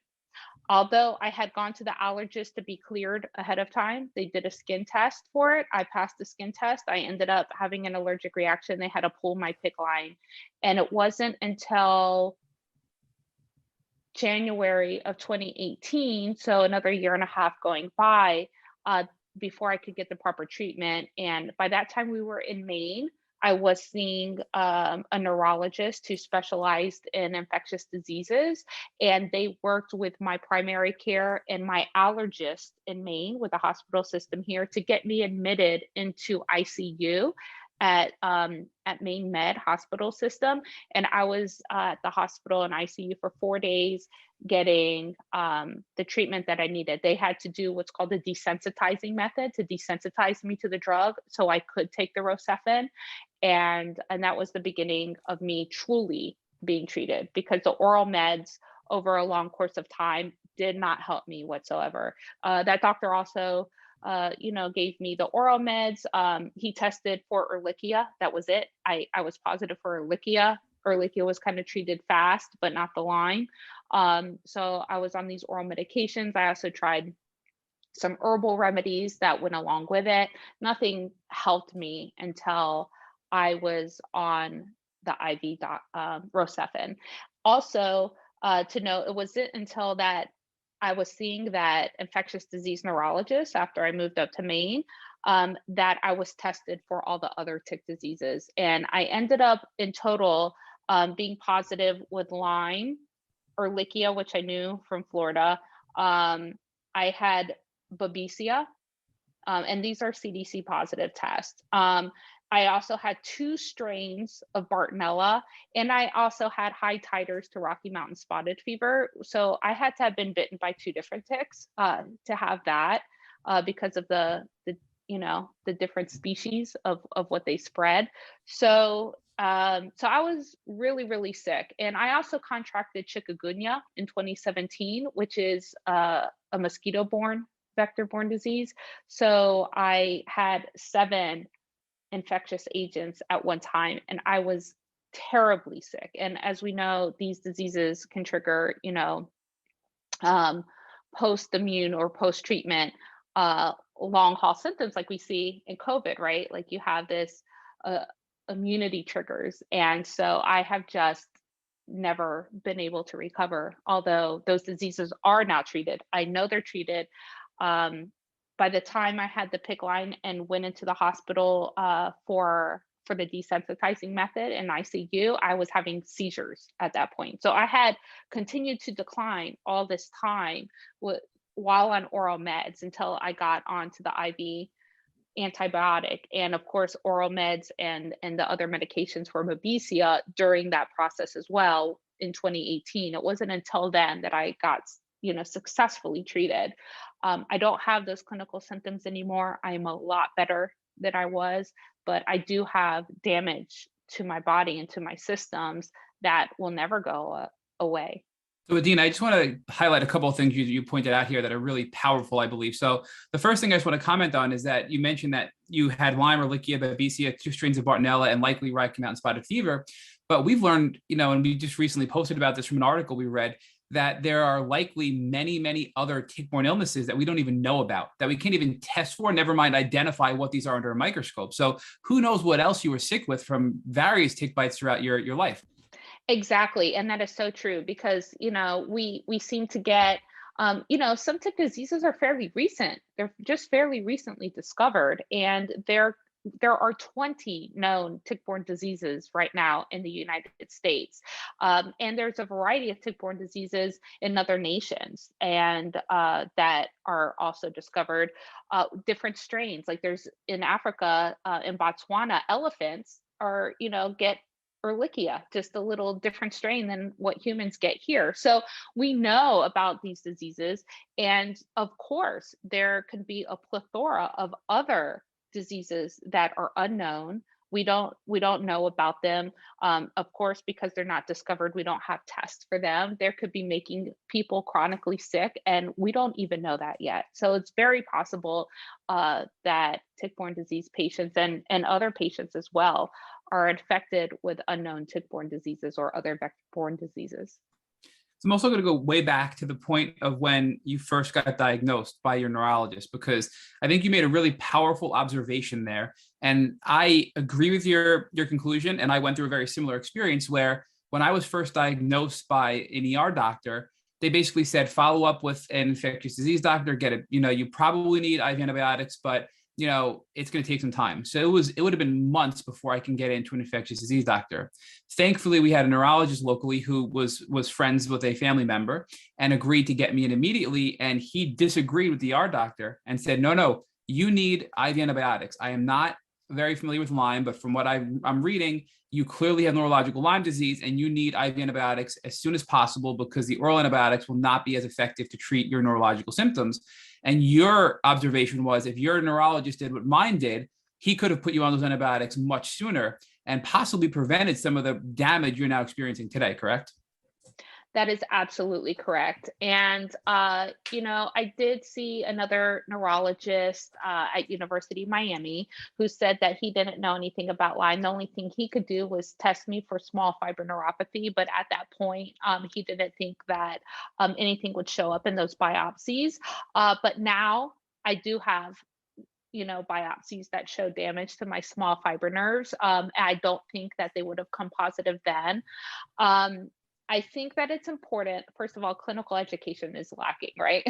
Although I had gone to the allergist to be cleared ahead of time, they did a skin test for it. I passed the skin test. I ended up having an allergic reaction. They had to pull my PICC line. And it wasn't until January of 2018, so another year and a half going by, before I could get the proper treatment. And by that time, we were in Maine. I was seeing a neurologist who specialized in infectious diseases, and they worked with my primary care and my allergist in Maine, with the hospital system here, to get me admitted into ICU at Maine Med Hospital System. And I was at the hospital in ICU for 4 days, getting the treatment that I needed. They had to do what's called the desensitizing method to desensitize me to the drug so I could take the Rocephin. And that was the beginning of me truly being treated, because the oral meds over a long course of time did not help me whatsoever. That doctor also gave me the oral meds. He tested for Ehrlichia. That was it. I was positive for Ehrlichia. Ehrlichia was kind of treated fast, but not the Lyme. So I was on these oral medications. I also tried some herbal remedies that went along with it. Nothing helped me until I was on the IV Rocephin. Also, to note, it wasn't until that I was seeing that infectious disease neurologist after I moved up to Maine, that I was tested for all the other tick diseases. And I ended up in total being positive with Lyme, Ehrlichia, which I knew from Florida. I had Babesia, and these are CDC positive tests. I also had 2 strains of Bartonella, and I also had high titers to Rocky Mountain spotted fever. So I had to have been bitten by 2 different ticks to have that, because of the different species of what they spread. So so I was really, really sick. And I also contracted chikungunya in 2017, which is a mosquito-borne, vector-borne disease. So I had 7 infectious agents at one time, and I was terribly sick. And as we know, these diseases can trigger, post-immune or post-treatment long haul symptoms like we see in COVID, right? Like you have this immunity triggers. And so I have just never been able to recover, although those diseases are now treated. I know they're treated. By the time I had the PICC line and went into the hospital for the desensitizing method in ICU, I was having seizures at that point. So I had continued to decline all this time while on oral meds until I got onto the IV antibiotic, and of course oral meds and the other medications for Babesia during that process as well in 2018. It wasn't until then that I got successfully treated. I don't have those clinical symptoms anymore. I'm a lot better than I was, but I do have damage to my body and to my systems that will never go away. So Adina, I just want to highlight a couple of things you pointed out here that are really powerful, I believe. So the first thing I just want to comment on is that you mentioned that you had Lyme, Ehrlichia, Babesia, 2 strains of Bartonella, and likely Rocky Mountain spotted fever. But we've learned, and we just recently posted about this from an article we read, that there are likely many, many other tick-borne illnesses that we don't even know about, that we can't even test for, never mind identify what these are under a microscope. So who knows what else you were sick with from various tick bites throughout your life. Exactly, and that is so true because we seem to get some tick diseases are fairly recent. They're just fairly recently discovered, and there are 20 known tick-borne diseases right now in the United States, and there's a variety of tick-borne diseases in other nations, and that are also discovered. Different strains, like there's in Africa, in Botswana, elephants are get Ehrlichia, just a little different strain than what humans get here. So we know about these diseases. And of course, there could be a plethora of other diseases that are unknown. We don't know about them. Of course, because they're not discovered, we don't have tests for them. There could be making people chronically sick, and we don't even know that yet. So it's very possible that tick-borne disease patients and other patients as well are infected with unknown tick-borne diseases or other vector-borne diseases. So I'm also going to go way back to the point of when you first got diagnosed by your neurologist, because I think you made a really powerful observation there. And I agree with your conclusion. And I went through a very similar experience where when I was first diagnosed by an ER doctor, they basically said, follow up with an infectious disease doctor, get it. You probably need IV antibiotics, but it's going to take some time. So it would have been months before I can get into an infectious disease doctor. Thankfully, we had a neurologist locally who was friends with a family member and agreed to get me in immediately. And he disagreed with the ER doctor and said, no, you need IV antibiotics. I am not very familiar with Lyme, but from what I'm reading, you clearly have neurological Lyme disease and you need IV antibiotics as soon as possible because the oral antibiotics will not be as effective to treat your neurological symptoms. And your observation was if your neurologist did what mine did, he could have put you on those antibiotics much sooner and possibly prevented some of the damage you're now experiencing today, correct? That is absolutely correct. And, I did see another neurologist at University of Miami who said that he didn't know anything about Lyme. The only thing he could do was test me for small fiber neuropathy. But at that point, he didn't think that anything would show up in those biopsies. But now I do have biopsies that show damage to my small fiber nerves. I don't think that they would have come positive then. I think that it's important. First of all, clinical education is lacking, right?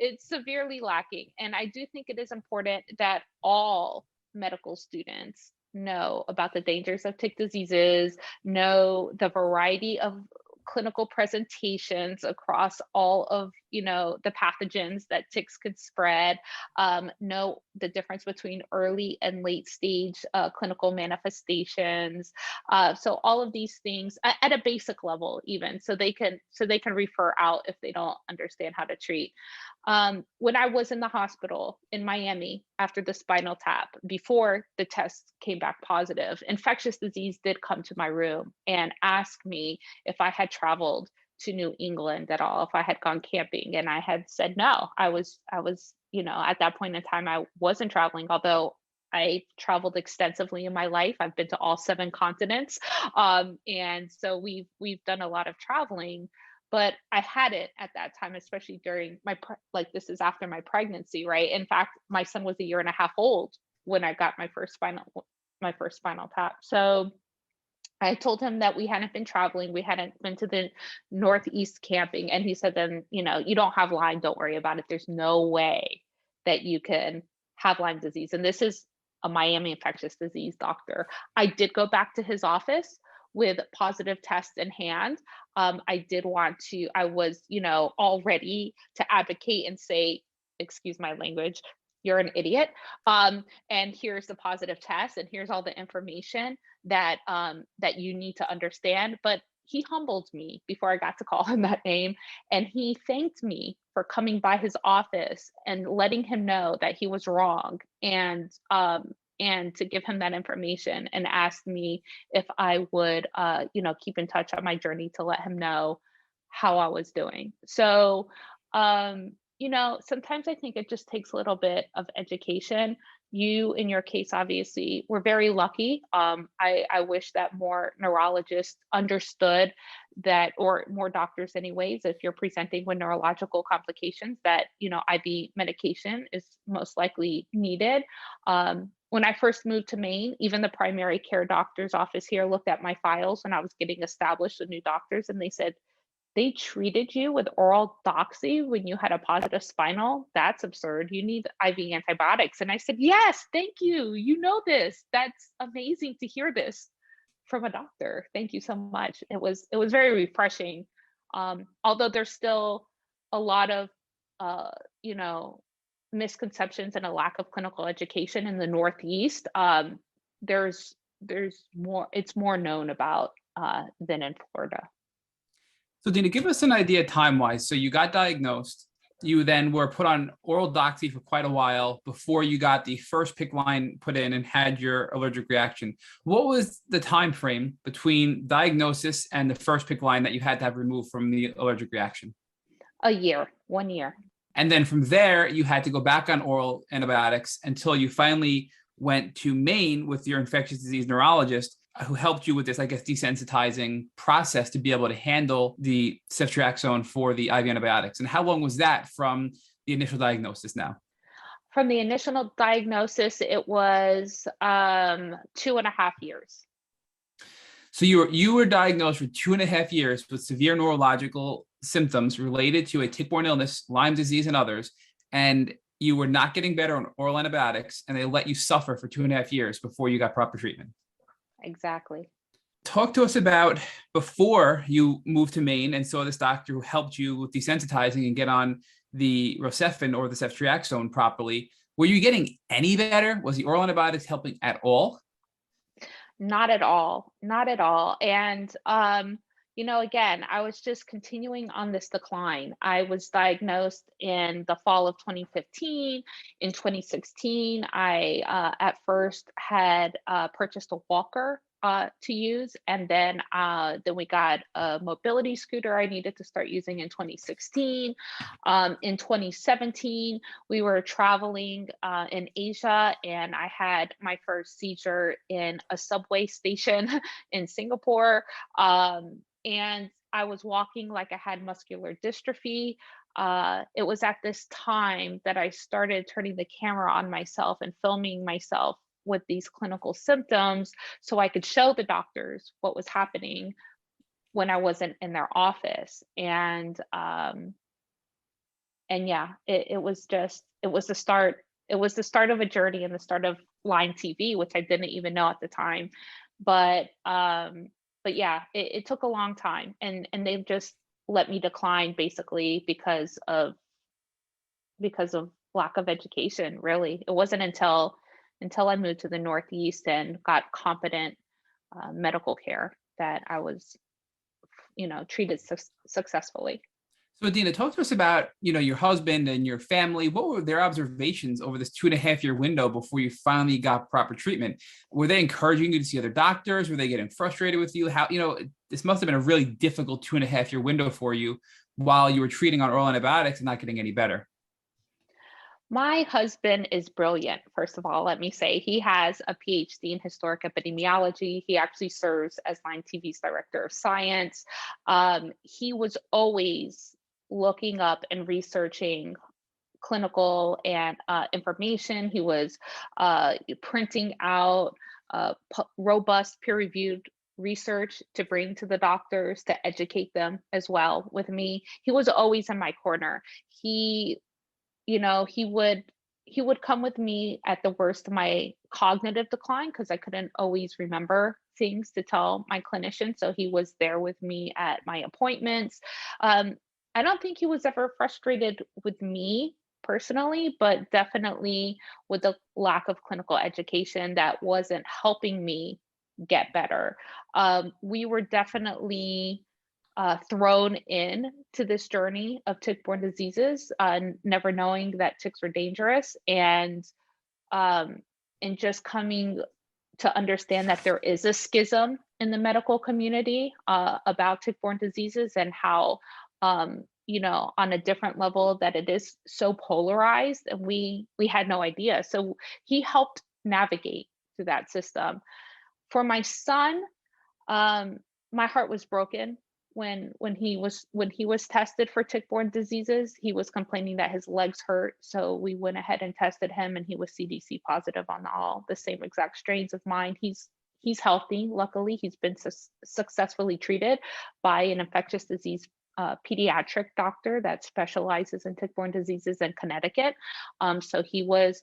It's severely lacking. And I do think it is important that all medical students know about the dangers of tick diseases, know the variety of clinical presentations across all of the pathogens that ticks could spread, know the difference between early and late stage clinical manifestations. So all of these things at a basic level, even so they can refer out if they don't understand how to treat. When I was in the hospital in Miami after the spinal tap, before the test came back positive, infectious disease did come to my room and ask me if I had traveled to New England at all, if I had gone camping. And I had said no. I was, at that point in time, I wasn't traveling, although I traveled extensively in my life. I've been to all 7 continents. And so we've done a lot of traveling. But I hadn't at that time, especially during this is after my pregnancy, right? In fact, my son was a year and a half old when I got my first spinal tap. So I told him that we hadn't been traveling. We hadn't been to the Northeast camping. And he said, then, you don't have Lyme. Don't worry about it. There's no way that you can have Lyme disease. And this is a Miami infectious disease doctor. I did go back to his office with positive tests in hand. I was, all ready to advocate and say, excuse my language, you're an idiot. And here's the positive test, and here's all the information that you need to understand. But he humbled me before I got to call him that name, and he thanked me for coming by his office and letting him know that he was wrong, and to give him that information, and asked me if I would, keep in touch on my journey to let him know how I was doing. So, sometimes I think it just takes a little bit of education. You, in your case, obviously, were very lucky. I wish that more neurologists understood that, or more doctors, anyways, if you're presenting with neurological complications, that, IV medication is most likely needed. When I first moved to Maine, even the primary care doctor's office here looked at my files when I was getting established with new doctors, and they said, they treated you with oral doxy when you had a positive spinal? That's absurd. You need IV antibiotics. And I said, yes, thank you. You know this. That's amazing to hear this from a doctor. Thank you so much. It was very refreshing. Although there's still a lot of uh, you know, misconceptions and a lack of clinical education in the Northeast. There's more, it's more known about than in Florida. So Dina, give us an idea time-wise. So you got diagnosed, you then were put on oral doxy for quite a while before you got the first PICC line put in and had your allergic reaction. What was the time frame between diagnosis and the first PICC line that you had to have removed from the allergic reaction? A year, 1 year. And then from there, you had to go back on oral antibiotics until you finally went to Maine with your infectious disease neurologist, who helped you with this, I guess, desensitizing process to be able to handle the ceftriaxone for the IV antibiotics. And how long was that from the initial diagnosis now? From the initial diagnosis, it was 2.5 years. So you were diagnosed for 2.5 years with severe neurological symptoms related to a tick-borne illness, Lyme disease, and others, and you were not getting better on oral antibiotics, and they let you suffer for 2.5 years before you got proper treatment. Exactly. Talk to us about before you moved to Maine and saw this doctor who helped you with desensitizing and get on the Rocephin or the Ceftriaxone properly. Were you getting any better? Was the oral antibiotics helping at all? Not at all. Not at all. And again, I was just continuing on this decline. I was diagnosed in the fall of 2015. In 2016, I at first had purchased a walker to use, and then we got a mobility scooter I needed to start using in 2016. In 2017, we were traveling in Asia, and I had my first seizure in a subway station in Singapore. And I was walking like I had muscular dystrophy. It was at this time that I started turning the camera on myself and filming myself with these clinical symptoms so I could show the doctors what was happening when I wasn't in their office. And yeah, it was the start. It was the start of a journey and the start of LymeTV, which I didn't even know at the time. But yeah, it took a long time, and they've just let me decline basically because of lack of education. Really, it wasn't until I moved to the Northeast and got competent medical care that I was, treated successfully. So Adina, talk to us about, your husband and your family. What were their observations over this 2.5 year window before you finally got proper treatment? Were they encouraging you to see other doctors? Were they getting frustrated with you? How, this must have been a really difficult 2.5 year window for you while you were treating on oral antibiotics and not getting any better. My husband is brilliant. First of all, let me say he has a PhD in historic epidemiology. He actually serves as LymeTV's director of science. He was always looking up and researching clinical and information. He was printing out robust peer-reviewed research to bring to the doctors to educate them as well with me. He was always in my corner. He would come with me at the worst of my cognitive decline because I couldn't always remember things to tell my clinician. So he was there with me at my appointments. I don't think he was ever frustrated with me personally, but definitely with the lack of clinical education that wasn't helping me get better. We were definitely thrown in to this journey of tick-borne diseases, never knowing that ticks were dangerous, and just coming to understand that there is a schism in the medical community about tick-borne diseases, and how, on a different level, that it is so polarized, and we had no idea. So he helped navigate through that system. For my son, my heart was broken when he was tested for tick-borne diseases. He was complaining that his legs hurt, so we went ahead and tested him, and he was CDC positive on all the same exact strains of mine. He's healthy. Luckily, he's been successfully treated by an infectious disease pediatric doctor that specializes in tick-borne diseases in Connecticut. So he was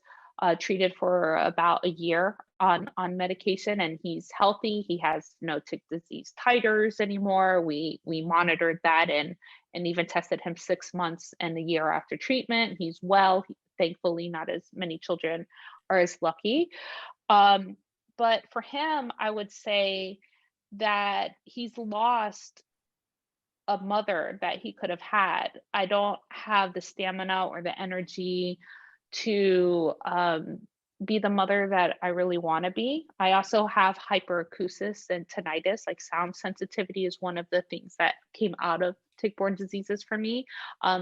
treated for about a year on medication, and he's healthy. He has no tick disease titers anymore. We monitored that and even tested him 6 months and a year after treatment. He's well. Thankfully, not as many children are as lucky. But for him, I would say that he's lost a mother that he could have had. I don't have the stamina or the energy to be the mother that I really want to be. I also have hyperacusis and tinnitus, like sound sensitivity is one of the things that came out of tick-borne diseases for me.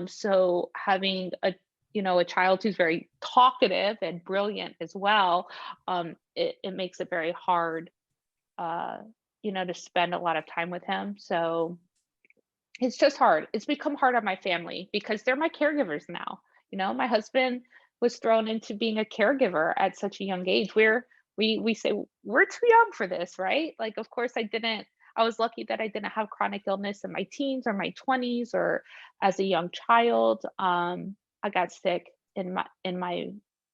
So having a child who's very talkative and brilliant as well, it makes it very hard, to spend a lot of time with him. So it's just hard. It's become hard on my family because they're my caregivers now. My husband was thrown into being a caregiver at such a young age, where we say we're too young for this, right? Like, of course, I was lucky that I didn't have chronic illness in my teens or my 20s or as a young child. I got sick in my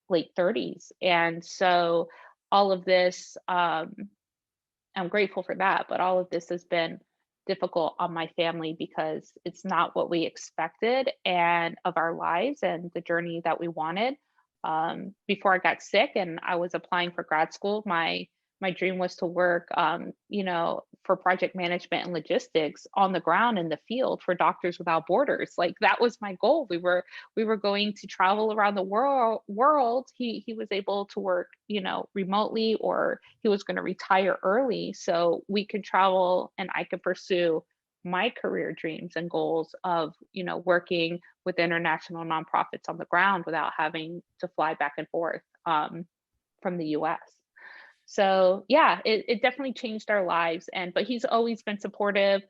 late 30s. And so all of this, I'm grateful for that, but all of this has been difficult on my family because it's not what we expected and of our lives and the journey that we wanted. Before I got sick and I was applying for grad school, my dream was to work, for project management and logistics on the ground in the field for Doctors Without Borders. Like, that was my goal. We were going to travel around the world. He was able to work, remotely, or he was going to retire early so we could travel and I could pursue my career dreams and goals of, working with international nonprofits on the ground without having to fly back and forth from the US. So yeah, it definitely changed our lives. But he's always been supportive.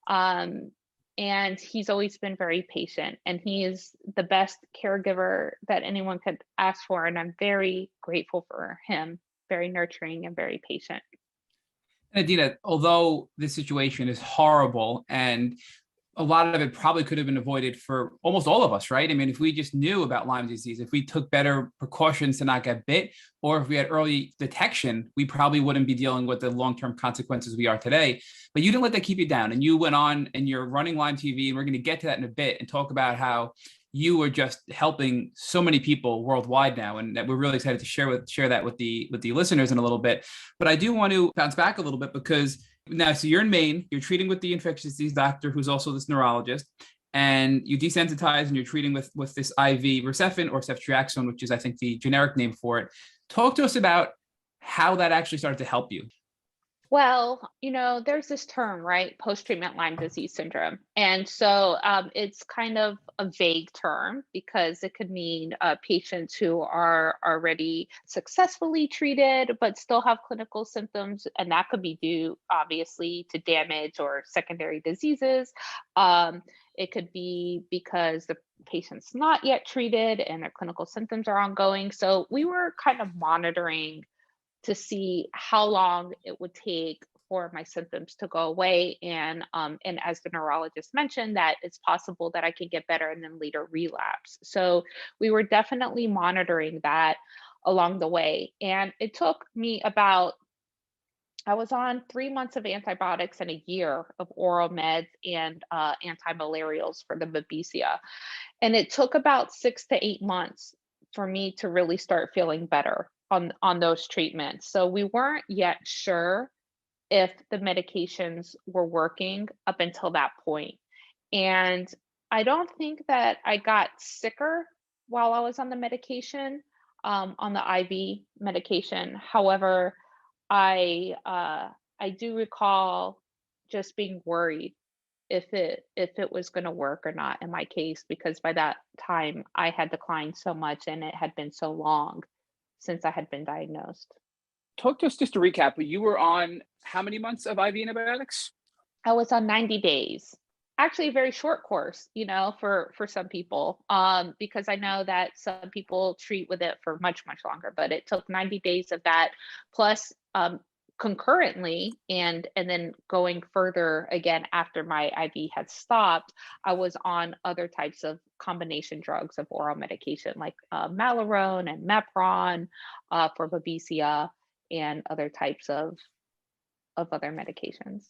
And he's always been very patient, and he is the best caregiver that anyone could ask for. And I'm very grateful for him, very nurturing and very patient. And Adina, although this situation is horrible and a lot of it probably could have been avoided for almost all of us, right? I mean, if we just knew about Lyme disease, if we took better precautions to not get bit, or if we had early detection, we probably wouldn't be dealing with the long-term consequences we are today. But you didn't let that keep you down, and you went on and you're running LymeTV, and we're going to get to that in a bit and talk about how you are just helping so many people worldwide now, and that we're really excited to share that with the listeners in a little bit. But I do want to bounce back a little bit because now, so you're in Maine, you're treating with the infectious disease doctor who's also this neurologist, and you desensitize and you're treating with this IV Rocephin or Ceftriaxone, which is, I think, the generic name for it. Talk to us about how that actually started to help you. Well, there's this term, right? Post-treatment Lyme disease syndrome. And so it's kind of a vague term because it could mean patients who are already successfully treated, but still have clinical symptoms. And that could be due, obviously, to damage or secondary diseases. It could be because the patient's not yet treated and their clinical symptoms are ongoing. So we were kind of monitoring to see how long it would take for my symptoms to go away. And as the neurologist mentioned, that it's possible that I could get better and then later relapse. So we were definitely monitoring that along the way. And it took me I was on 3 months of antibiotics and a year of oral meds and antimalarials for the Babesia. And it took about 6 to 8 months for me to really start feeling better on those treatments. So we weren't yet sure if the medications were working up until that point. And I don't think that I got sicker while I was on the medication, on the IV medication. However, I do recall just being worried if it was going to work or not in my case, because by that time I had declined so much and it had been so long since I had been diagnosed. Talk to us, just to recap, you were on how many months of IV antibiotics? I was on 90 days. Actually, a very short course, for some people, because I know that some people treat with it for much, much longer, but it took 90 days of that, plus concurrently, and then going further again after my IV had stopped, I was on other types of combination drugs of oral medication like Malarone and Mepron for Babesia and other types of other medications.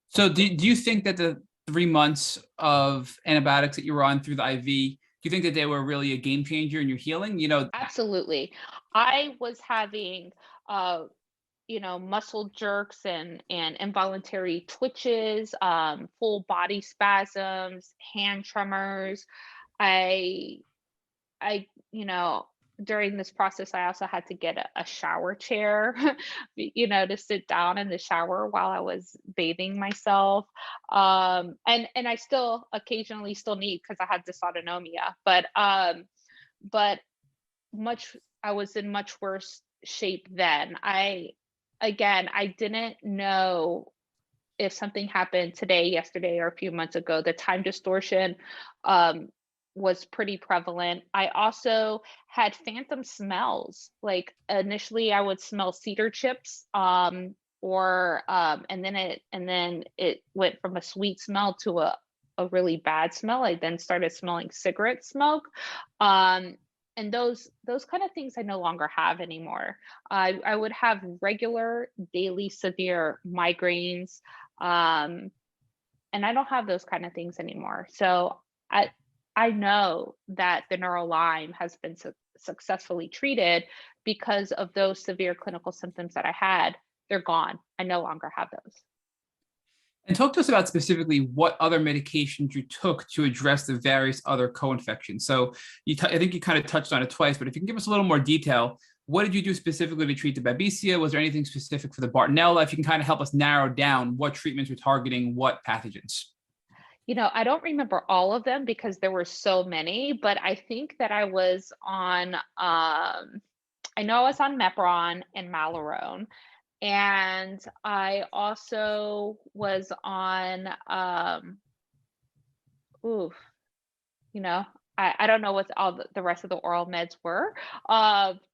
So do you think that the 3 months of antibiotics that you were on through the IV, do you think that they were really a game changer in your healing? Absolutely. I was having muscle jerks and involuntary twitches, full body spasms, hand tremors. I during this process, I also had to get a shower chair, to sit down in the shower while I was bathing myself. And I still occasionally still need, because I had dysautonomia, but I was in much worse shape then. I didn't know if something happened today, yesterday, or a few months ago. The time distortion was pretty prevalent. I also had phantom smells. Like initially I would smell cedar chips, and then it went from a sweet smell to a really bad smell. I then started smelling cigarette smoke. And those kind of things I no longer have anymore. I would have regular daily severe migraines, and I don't have those kind of things anymore. So I know that the Lyme has been successfully treated because of those severe clinical symptoms that I had. They're gone. I no longer have those. And talk to us about specifically what other medications you took to address the various other co-infections. So I think you kind of touched on it twice, but if you can give us a little more detail, what did you do specifically to treat the Babesia? Was there anything specific for the Bartonella? If you can kind of help us narrow down what treatments were targeting what pathogens. I don't remember all of them because there were so many, but I think that I was on, I know I was on Mepron and Malarone. And I also was on, I don't know what all the rest of the oral meds were.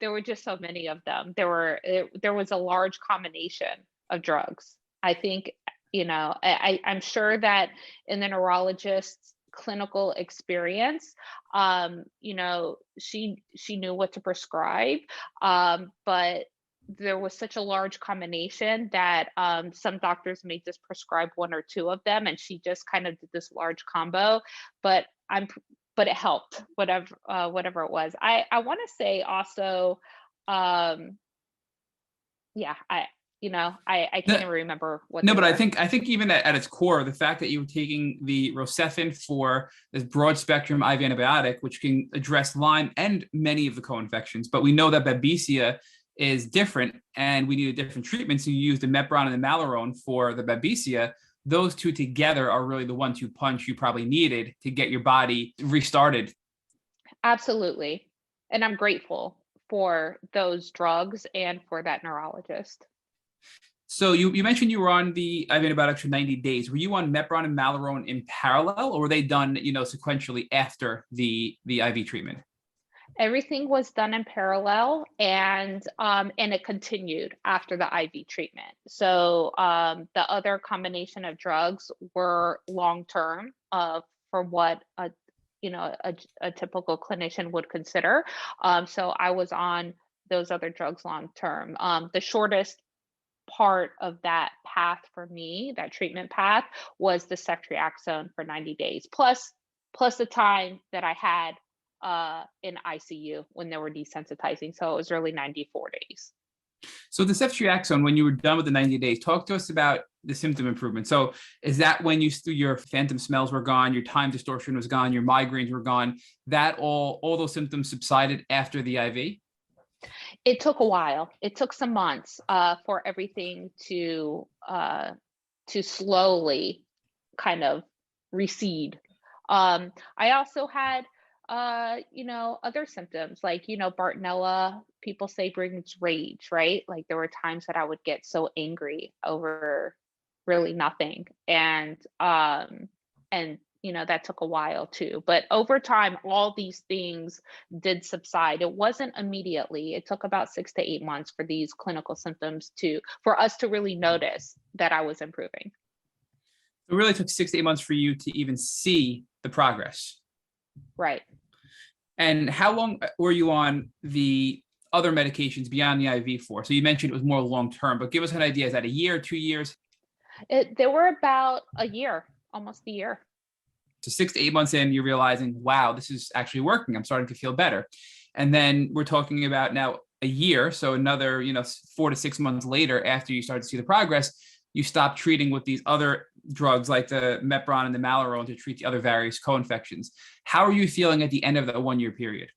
There were just so many of them. There was a large combination of drugs. I think, I'm sure that in the neurologist's clinical experience, she knew what to prescribe, but there was such a large combination that some doctors may just prescribe one or two of them, and she just kind of did this large combo. But it helped, whatever it was. I want to say also, I can't even remember what. No, but I think even at its core, the fact that you were taking the Rocephin for this broad spectrum IV antibiotic, which can address Lyme and many of the co-infections, but we know that Babesia is different and we need a different treatment. So you use the Mepron and the Malarone for the Babesia. Those two together are really the 1-2 punch you probably needed to get your body restarted. Absolutely. And I'm grateful for those drugs and for that neurologist. So you mentioned you were on the IV antibiotics for 90 days. Were you on Mepron and Malarone in parallel, or were they done, sequentially after the IV treatment? Everything was done in parallel, and it continued after the IV treatment. So the other combination of drugs were long-term, for what a typical clinician would consider. So I was on those other drugs long-term. The shortest part of that path for me, that treatment path, was the Ceftriaxone for 90 days, plus the time that I had in ICU when they were desensitizing. So it was really 94 days. So the Ceftriaxone, when you were done with the 90 days, talk to us about the symptom improvement. So is that when your phantom smells were gone, your time distortion was gone, your migraines were gone, that all those symptoms subsided after the IV? It took a while. It took some months for everything to slowly kind of recede. I also had, other symptoms like, Bartonella, people say brings rage, right? Like there were times that I would get so angry over really nothing. And that took a while too. But over time, all these things did subside. It wasn't immediately. It took about 6 to 8 months for these clinical symptoms for us to really notice that I was improving. It really took 6 to 8 months for you to even see the progress. Right. And how long were you on the other medications beyond the IV for? So you mentioned it was more long-term, but give us an idea. Is that a year, 2 years? They were about a year, almost a year. So 6 to 8 months in, you're realizing, wow, this is actually working. I'm starting to feel better. And then we're talking about now a year. So another, 4 to 6 months later, after you start to see the progress, you stop treating with these other drugs like the Mepron and the Malarone to treat the other various co-infections. How are you feeling at the end of the 1 year period?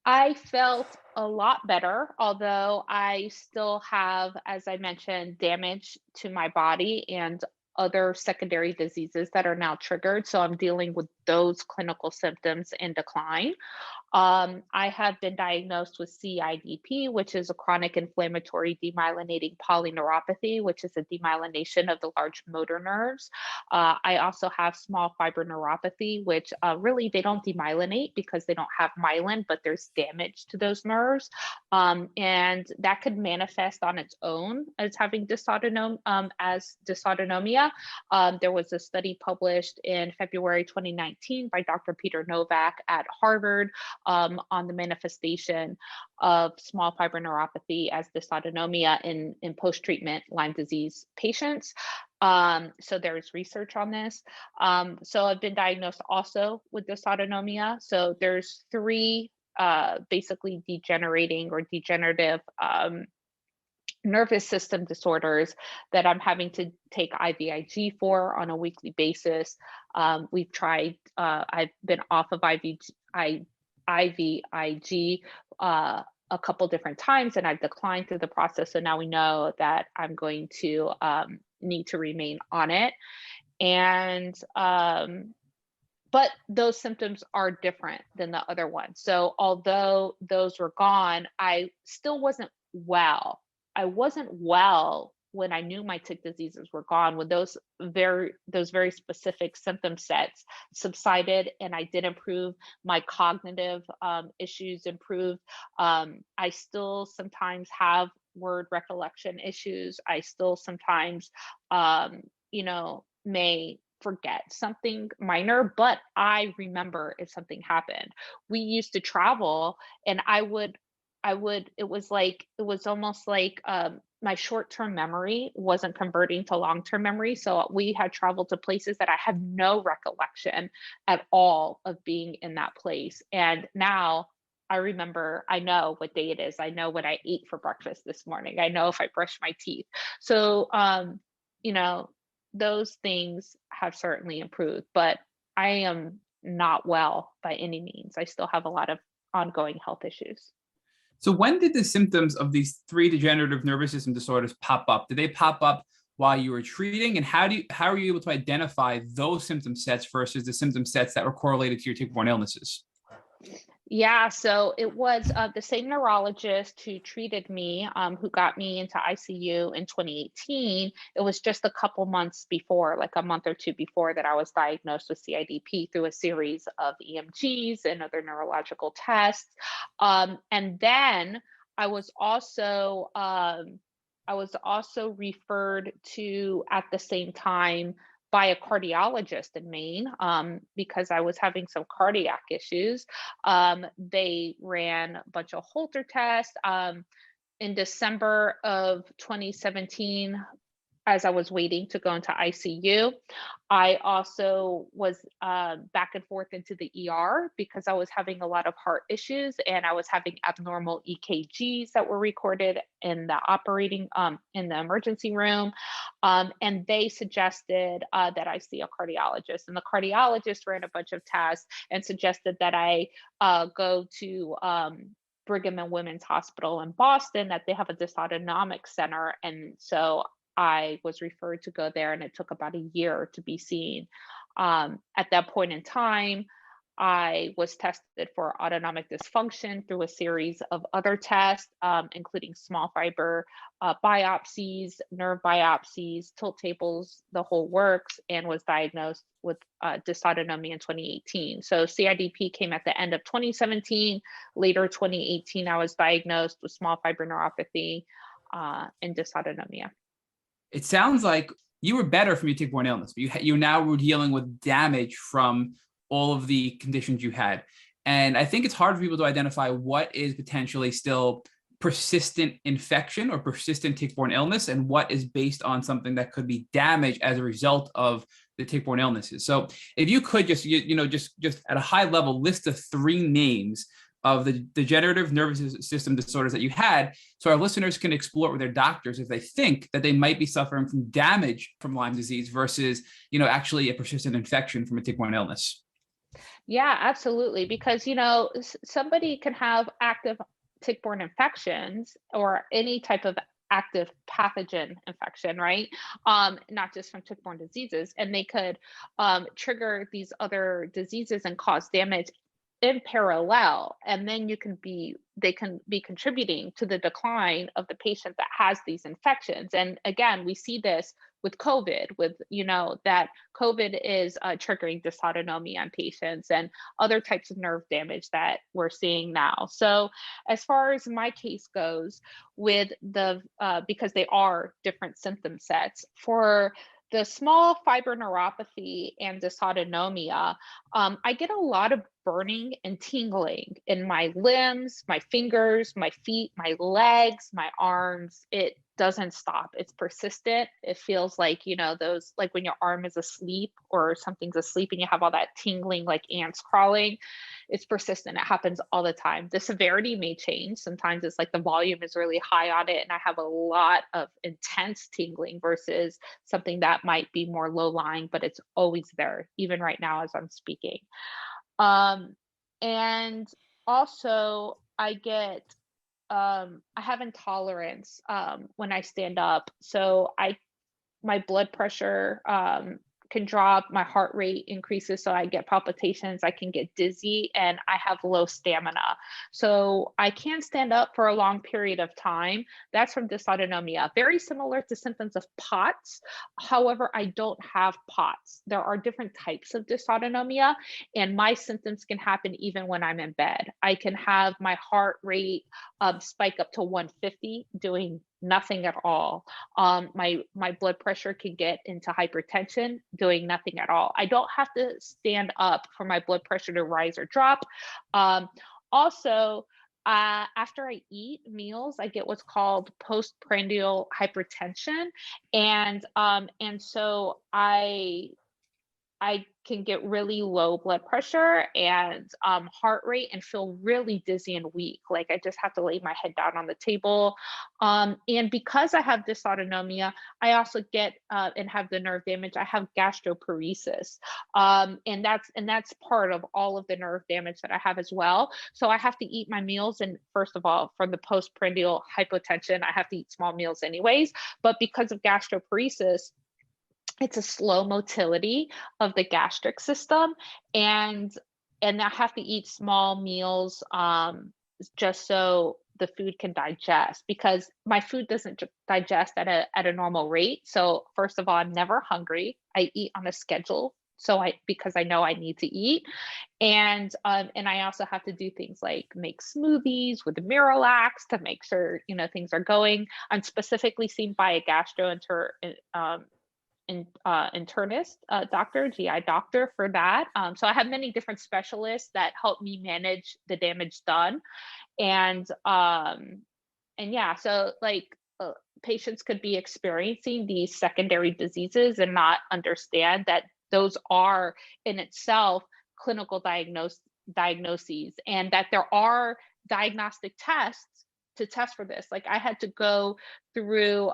I felt a lot better, although I still have, as I mentioned, damage to my body and other secondary diseases that are now triggered. So I'm dealing with those clinical symptoms in decline. I have been diagnosed with CIDP, which is a chronic inflammatory demyelinating polyneuropathy, which is a demyelination of the large motor nerves. I also have small fiber neuropathy, which really they don't demyelinate because they don't have myelin, but there's damage to those nerves. And that could manifest on its own as having dysautonomia. There was a study published in February 2019 by Dr. Peter Novak at Harvard on the manifestation of small fiber neuropathy as dysautonomia in post-treatment Lyme disease patients. So there's research on this. So I've been diagnosed also with dysautonomia. So there's three basically degenerating or degenerative nervous system disorders that I'm having to take IVIG for on a weekly basis. We've tried, I've been off of IVIG a couple different times, and I've declined through the process. So now we know that I'm going to need to remain on it. And but those symptoms are different than the other ones. So although those were gone, I still wasn't well. I wasn't well when I knew my tick diseases were gone, when those very specific symptom sets subsided and I did improve, my cognitive issues improved. I still sometimes have word recollection issues. I still sometimes, may forget something minor, but I remember if something happened. We used to travel and it was almost like my short-term memory wasn't converting to long-term memory. So we had traveled to places that I have no recollection at all of being in that place. And now I remember, I know what day it is. I know what I ate for breakfast this morning. I know if I brushed my teeth. So, those things have certainly improved, but I am not well by any means. I still have a lot of ongoing health issues. So when did the symptoms of these three degenerative nervous system disorders pop up? Did they pop up while you were treating? And how are you able to identify those symptom sets versus the symptom sets that were correlated to your tick-borne illnesses? Yeah, so it was the same neurologist who treated me, who got me into ICU in 2018. It was just a couple months before, like a month or two before, that I was diagnosed with CIDP through a series of EMGs and other neurological tests. And then I was also referred to at the same time by a cardiologist in Maine because I was having some cardiac issues. They ran a bunch of Holter tests. In December of 2017, as I was waiting to go into ICU, I also was back and forth into the ER because I was having a lot of heart issues and I was having abnormal EKGs that were recorded in the in the emergency room. And they suggested that I see a cardiologist, and the cardiologist ran a bunch of tests and suggested that I go to Brigham and Women's Hospital in Boston that they have a dysautonomic center. And so I was referred to go there, and it took about a year to be seen. At that point in time, I was tested for autonomic dysfunction through a series of other tests, including small fiber biopsies, nerve biopsies, tilt tables, the whole works, and was diagnosed with dysautonomia in 2018. So CIDP came at the end of 2017. Later 2018, I was diagnosed with small fiber neuropathy and dysautonomia. It sounds like you were better from your tick-borne illness, but you now were dealing with damage from all of the conditions you had. And I think it's hard for people to identify what is potentially still persistent infection or persistent tick-borne illness and what is based on something that could be damaged as a result of the tick-borne illnesses. So if you could just at a high level list the 3 names of the degenerative nervous system disorders that you had, so our listeners can explore it with their doctors if they think that they might be suffering from damage from Lyme disease versus, actually a persistent infection from a tick-borne illness. Yeah, absolutely. Because, somebody can have active tick-borne infections or any type of active pathogen infection, right? Not just from tick-borne diseases, and they could trigger these other diseases and cause damage in parallel, and then they can be contributing to the decline of the patient that has these infections. And again, we see this with COVID, that COVID is triggering dysautonomia on patients and other types of nerve damage that we're seeing now. So as far as my case goes, with because they are different symptom sets, for the small fiber neuropathy and dysautonomia, I get a lot of burning and tingling in my limbs, my fingers, my feet, my legs, my arms. It doesn't stop. It's persistent. It feels like, those, like when your arm is asleep or something's asleep and you have all that tingling like ants crawling. It's persistent. It happens all the time. The severity may change. Sometimes it's like the volume is really high on it and I have a lot of intense tingling versus something that might be more low lying, but it's always there, even right now as I'm speaking. And also I have intolerance when I stand up. So my blood pressure can drop, my heart rate increases, so I get palpitations, I can get dizzy, and I have low stamina. So I can't stand up for a long period of time. That's from dysautonomia. Very similar to symptoms of POTS. However, I don't have POTS. There are different types of dysautonomia, and my symptoms can happen even when I'm in bed. I can have my heart rate spike up to 150 doing nothing at all. My blood pressure can get into hypertension doing nothing at all. I don't have to stand up for my blood pressure to rise or drop. Also, after I eat meals, I get what's called postprandial hypertension, and so I can get really low blood pressure and heart rate and feel really dizzy and weak. Like I just have to lay my head down on the table. And because I have dysautonomia, I also get and have the nerve damage. I have gastroparesis, and that's part of all of the nerve damage that I have as well. So I have to eat my meals, and first of all, from the postprandial hypotension, I have to eat small meals anyways. But because of gastroparesis, it's a slow motility of the gastric system, and I have to eat small meals just so the food can digest, because my food doesn't digest at a normal rate. So first of all, I'm never hungry. I eat on a schedule. Because I know I need to eat, and I also have to do things like make smoothies with the Miralax to make sure things are going. I'm specifically seen by a internist doctor, GI doctor for that. So I have many different specialists that help me manage the damage done. And yeah, so patients could be experiencing these secondary diseases and not understand that those are in itself clinical diagnoses, and that there are diagnostic tests to test for this. Like I had to go through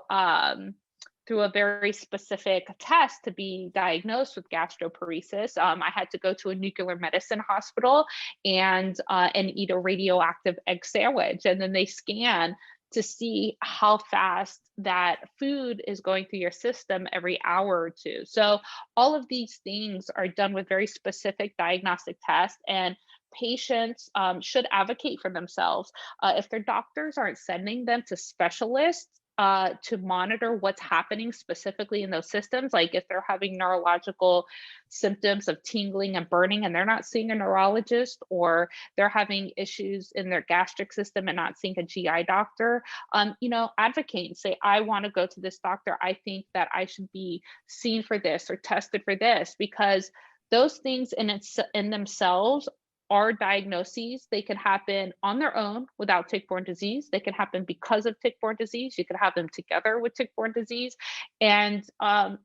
through a very specific test to be diagnosed with gastroparesis. I had to go to a nuclear medicine hospital and eat a radioactive egg sandwich, and then they scan to see how fast that food is going through your system every hour or two. So all of these things are done with very specific diagnostic tests, and patients should advocate for themselves. If their doctors aren't sending them to specialists to monitor what's happening specifically in those systems, like if they're having neurological symptoms of tingling and burning and they're not seeing a neurologist, or they're having issues in their gastric system and not seeing a GI doctor, advocate and say, I want to go to this doctor. I think that I should be seen for this or tested for this, because those things in themselves are diagnoses. They can happen on their own without tick-borne disease. They can happen because of tick-borne disease. You could have them together with tick-borne disease, and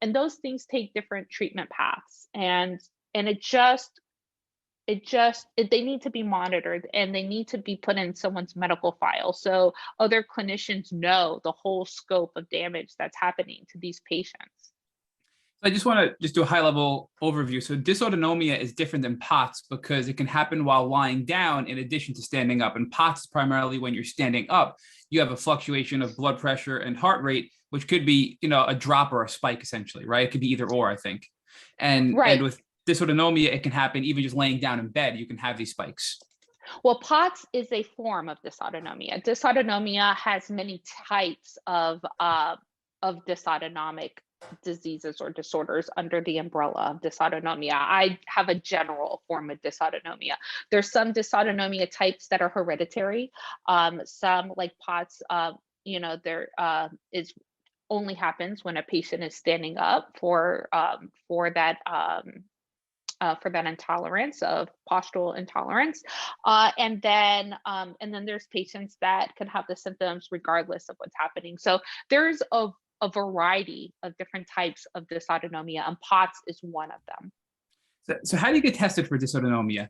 those things take different treatment paths. And they need to be monitored, and they need to be put in someone's medical file so other clinicians know the whole scope of damage that's happening to these patients. I just want to do a high-level overview. So dysautonomia is different than POTS because it can happen while lying down in addition to standing up. And POTS is primarily when you're standing up. You have a fluctuation of blood pressure and heart rate, which could be, a drop or a spike, essentially, right? It could be either or, I think. And with dysautonomia, it can happen even just laying down in bed. You can have these spikes. Well, POTS is a form of dysautonomia. Dysautonomia has many types of dysautonomic diseases or disorders under the umbrella of dysautonomia. I have a general form of dysautonomia. There's some dysautonomia types that are hereditary. Some, like POTS, there is only happens when a patient is standing up for that intolerance of postural intolerance, and then there's patients that can have the symptoms regardless of what's happening. So there's a variety of different types of dysautonomia, and POTS is one of them. So how do you get tested for dysautonomia?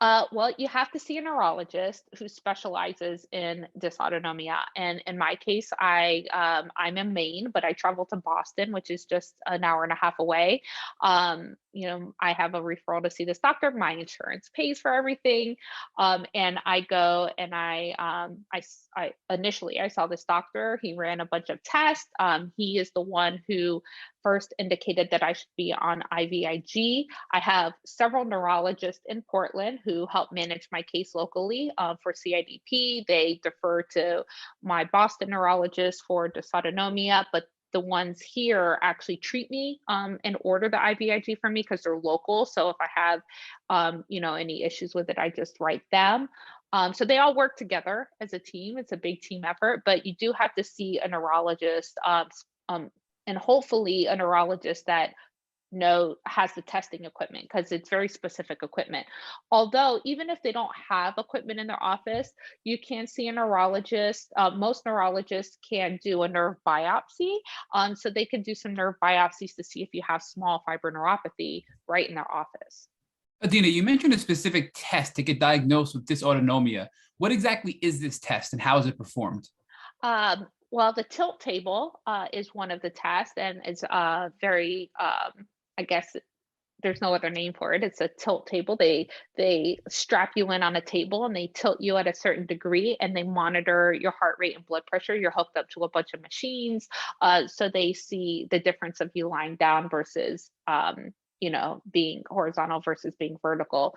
Well, you have to see a neurologist who specializes in dysautonomia. And in my case, I'm in Maine, but I travel to Boston, which is just an hour and a half away. I have a referral to see this doctor. My insurance pays for everything. And I go and I initially saw this doctor. He ran a bunch of tests. He is the one who first indicated that I should be on IVIG. I have several neurologists in Portland who help manage my case locally for CIDP. They defer to my Boston neurologist for dysautonomia, but the ones here actually treat me and order the IVIG for me because they're local. So if I have, any issues with it, I just write them. So they all work together as a team. It's a big team effort, but you do have to see a neurologist, and hopefully a neurologist that has the testing equipment, because it's very specific equipment. Although even if they don't have equipment in their office, you can see a neurologist. Most neurologists can do a nerve biopsy. So they can do some nerve biopsies to see if you have small fiber neuropathy right in their office. Adina, you mentioned a specific test to get diagnosed with dysautonomia. What exactly is this test and how is it performed? Well, the tilt table is one of the tests, and it's very, I guess there's no other name for it. It's a tilt table. They strap you in on a table and they tilt you at a certain degree, and they monitor your heart rate and blood pressure. You're hooked up to a bunch of machines, so they see the difference of you lying down versus being horizontal versus being vertical.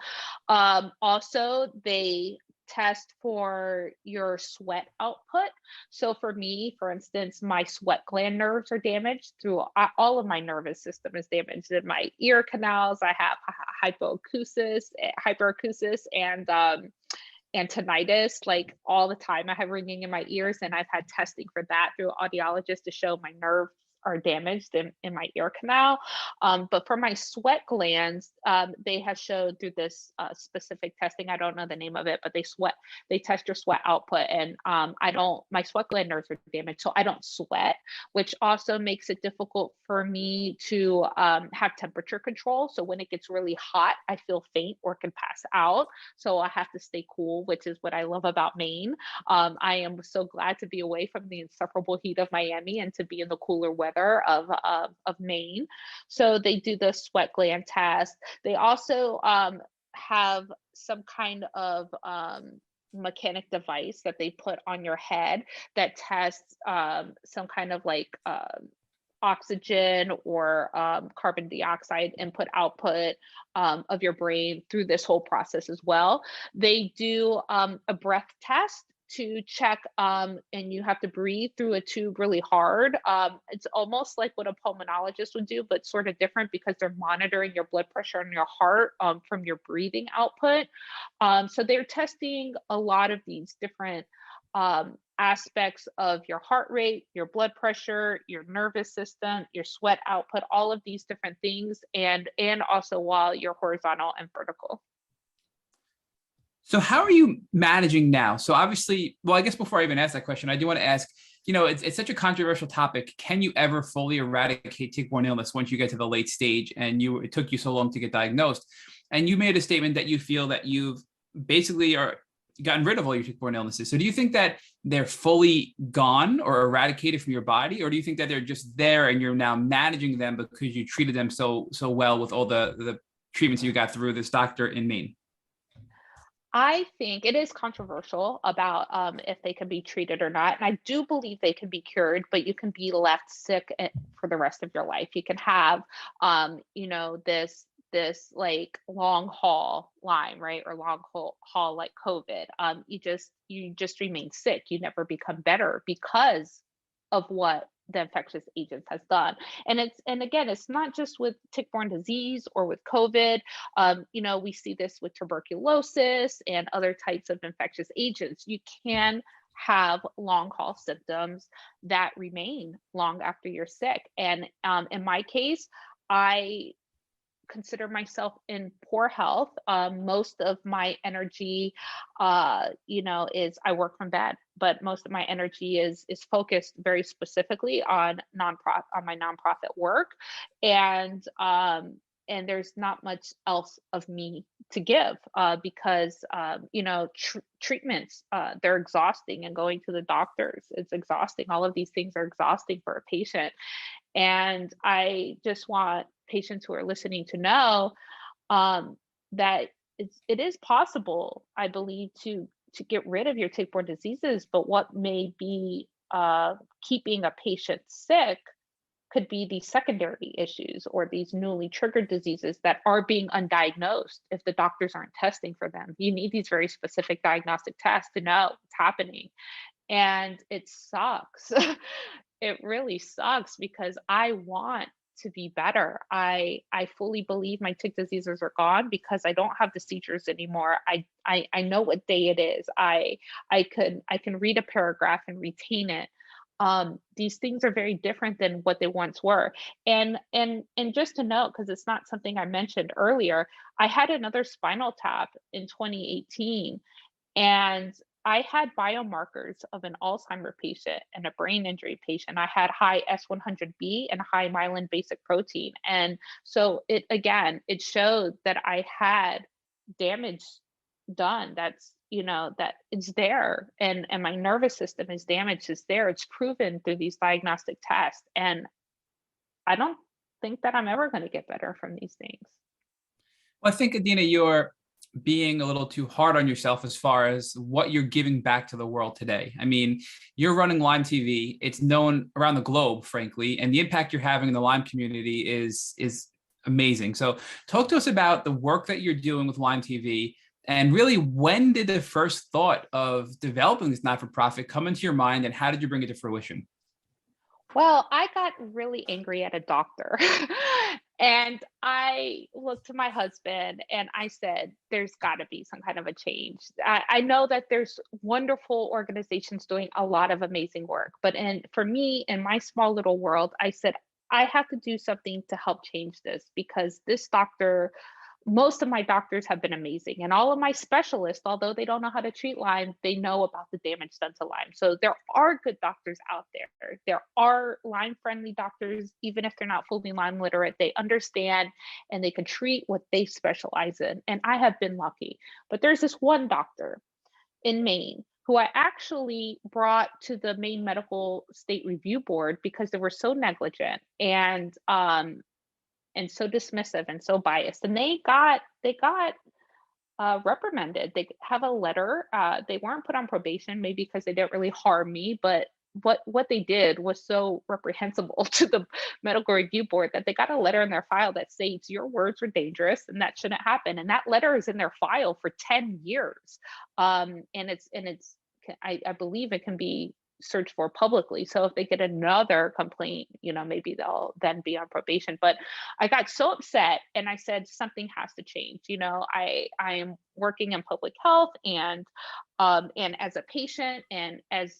Also, they test for your sweat output. So for me, for instance, my sweat gland nerves are damaged through all of my nervous system is damaged. In my ear canals, I have hyperacusis, and tinnitus, like all the time. I have ringing in my ears, and I've had testing for that through an audiologist to show my nerves are damaged in my ear canal. But for my sweat glands, they have showed through this specific testing, I don't know the name of it, but they test your sweat output, and my sweat gland nerves are damaged, so I don't sweat, which also makes it difficult for me to have temperature control. So when it gets really hot, I feel faint or can pass out. So I have to stay cool, which is what I love about Maine. I am so glad to be away from the insufferable heat of Miami and to be in the cooler weather of Maine. So they do the sweat gland test. They also have some kind of mechanic device that they put on your head that tests some kind of like oxygen or carbon dioxide input output of your brain through this whole process as well. They do a breath test to check, and you have to breathe through a tube really hard. It's almost like what a pulmonologist would do, but sort of different because they're monitoring your blood pressure and your heart from your breathing output. So they're testing a lot of these different aspects of your heart rate, your blood pressure, your nervous system, your sweat output, all of these different things, and also while you're horizontal and vertical. So how are you managing now? So obviously, well, I guess before I even ask that question, I do want to ask, it's such a controversial topic. Can you ever fully eradicate tick-borne illness once you get to the late stage and it took you so long to get diagnosed? And you made a statement that you feel that you've basically gotten rid of all your tick-borne illnesses. So do you think that they're fully gone or eradicated from your body? Or do you think that they're just there and you're now managing them because you treated them so well with all the treatments you got through this doctor in Maine? I think it is controversial about if they can be treated or not. And I do believe they can be cured, but you can be left sick for the rest of your life. You can have, this like long haul Lyme, right? Or long haul like COVID. You just remain sick. You never become better because of what the infectious agents has done. And again, it's not just with tick-borne disease or with COVID. We see this with tuberculosis and other types of infectious agents. You can have long haul symptoms that remain long after you're sick. And in my case, I consider myself in poor health. Most of my energy, is I work from bed, but most of my energy is focused very specifically on my nonprofit work, and there's not much else of me to give because treatments, they're exhausting, and going to the doctors, it's exhausting. All of these things are exhausting for a patient. And I just want patients who are listening to know that it is possible, I believe, to get rid of your tick-borne diseases, but what may be keeping a patient sick could be these secondary issues or these newly triggered diseases that are being undiagnosed if the doctors aren't testing for them. You need these very specific diagnostic tests to know what's happening. And it sucks. It really sucks because I want to be better. I fully believe my tick diseases are gone because I don't have the seizures anymore. I know what day it is. I can read a paragraph and retain it. These things are very different than what they once were. And just to note, because it's not something I mentioned earlier, I had another spinal tap in 2018, and I had biomarkers of an Alzheimer patient and a brain injury patient. I had high S100B and high myelin basic protein. And so it showed that I had damage done that it's there, and my nervous system is damaged, it's there, it's proven through these diagnostic tests. And I don't think that I'm ever going to get better from these things. Well, I think, Adina, you're being a little too hard on yourself as far as what you're giving back to the world today. I mean, you're running LymeTV. It's known around the globe, frankly, and the impact you're having in the Lyme community is amazing. So talk to us about the work that you're doing with LymeTV, and really, when did the first thought of developing this not-for-profit come into your mind, and how did you bring it to fruition? Well, I got really angry at a doctor And I looked to my husband and I said, there's got to be some kind of a change. I know that there's wonderful organizations doing a lot of amazing work, but for me, in my small little world, I said, I have to do something to help change this, because this doctor, most of my doctors have been amazing, and all of my specialists, although they don't know how to treat Lyme, they know about the damage done to Lyme. So there are good doctors out there. There are Lyme friendly doctors, even if they're not fully Lyme literate. They understand and they can treat what they specialize in. And I have been lucky. But there's this one doctor in Maine who I actually brought to the Maine Medical State Review Board because they were so negligent and so dismissive and so biased, and they got reprimanded. They have a letter. They weren't put on probation, maybe because they didn't really harm me, but what they did was so reprehensible to the medical review board that they got a letter in their file that states your words were dangerous and that shouldn't happen. And that letter is in their file for 10 years. And I believe it can be searched for publicly. So if they get another complaint, maybe they'll then be on probation. But I got so upset and I said, something has to change. I am working in public health and as a patient and as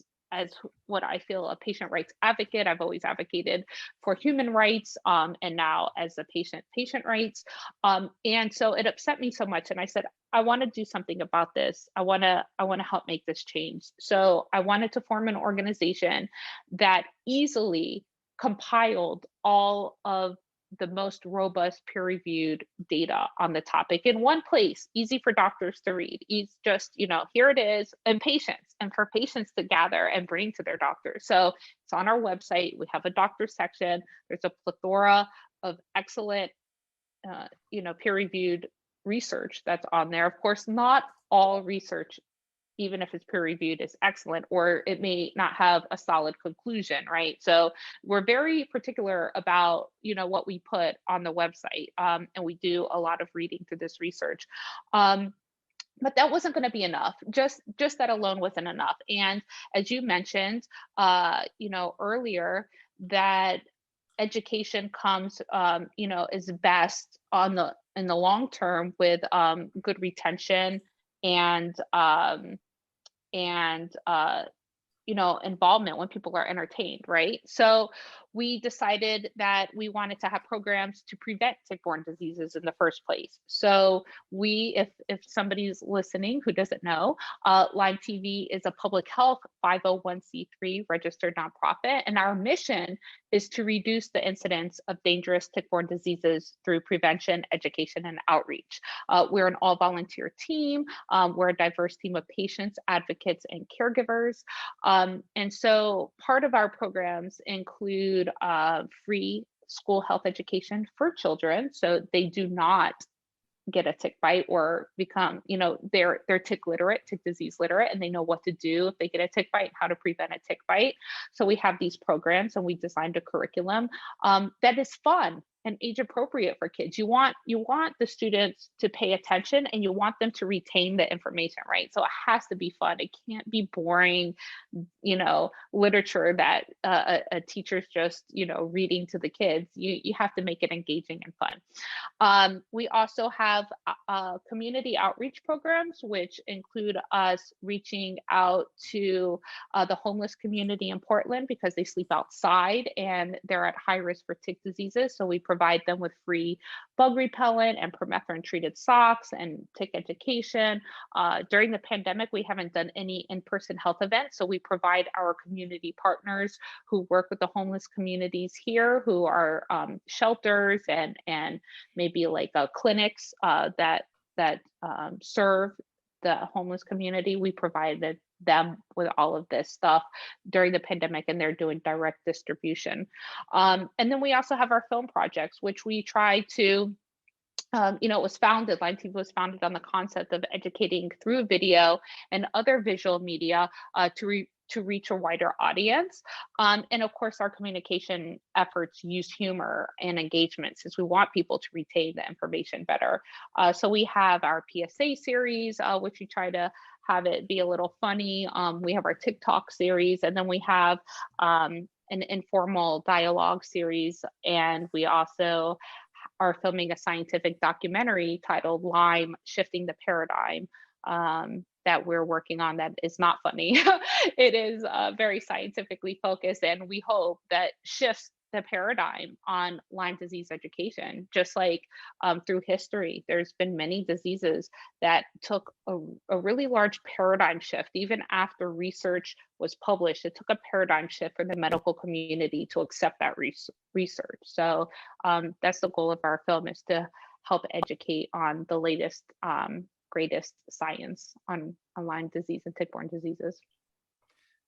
what I feel a patient rights advocate. I've always advocated for human rights, and now as a patient rights. And so it upset me so much. And I said, I want to do something about this. I want to help make this change. So I wanted to form an organization that easily compiled all of the most robust peer-reviewed data on the topic in one place, easy for doctors to read. It's just, here it is, and for patients to gather and bring to their doctors. So it's on our website. We have a doctor section. There's a plethora of excellent, peer-reviewed research that's on there. Of course, not all research, even if it's peer reviewed, is excellent, or it may not have a solid conclusion, right? So we're very particular about, what we put on the website, and we do a lot of reading through this research. But that wasn't going to be enough. Just that alone wasn't enough. And as you mentioned, earlier, that education comes, is best in the long term with good retention and involvement when people are entertained, right? So we decided that we wanted to have programs to prevent tick-borne diseases in the first place. So if somebody's listening who doesn't know, LymeTV is a public health 501c3 registered nonprofit, and our mission is to reduce the incidence of dangerous tick-borne diseases through prevention, education, and outreach. We're an all-volunteer team. We're a diverse team of patients, advocates, and caregivers. And so part of our programs include free school health education for children, so they do not get a tick bite or become, they're tick literate, tick disease literate, and they know what to do if they get a tick bite and how to prevent a tick bite. So we have these programs, and we designed a curriculum that is fun and age appropriate for kids. You want the students to pay attention, and you want them to retain the information, right? So it has to be fun. It can't be boring, literature that a teacher's just, reading to the kids. You have to make it engaging and fun. We also have community outreach programs, which include us reaching out to the homeless community in Portland because they sleep outside and they're at high risk for tick diseases. So we provide them with free bug repellent and permethrin treated socks and tick education. During the pandemic, we haven't done any in-person health events. So we provide our community partners who work with the homeless communities here, who are shelters and maybe like clinics that serve the homeless community. We provided them with all of this stuff during the pandemic, and they're doing direct distribution. And then we also have our film projects, which we try to, LymeTV was founded on the concept of educating through video and other visual media to reach a wider audience. And of course, our communication efforts use humor and engagement, since we want people to retain the information better. So we have our PSA series, which we try to have it be a little funny. We have our TikTok series, and then we have an informal dialogue series. And we also are filming a scientific documentary titled Lyme: Shifting the Paradigm, that we're working on. That is not funny. It is very scientifically focused, and we hope that shifts the paradigm on Lyme disease education. Just like through history, there's been many diseases that took a really large paradigm shift. Even after research was published, it took a paradigm shift for the medical community to accept that research. So that's the goal of our film, is to help educate on the latest, greatest science on Lyme disease and tick-borne diseases.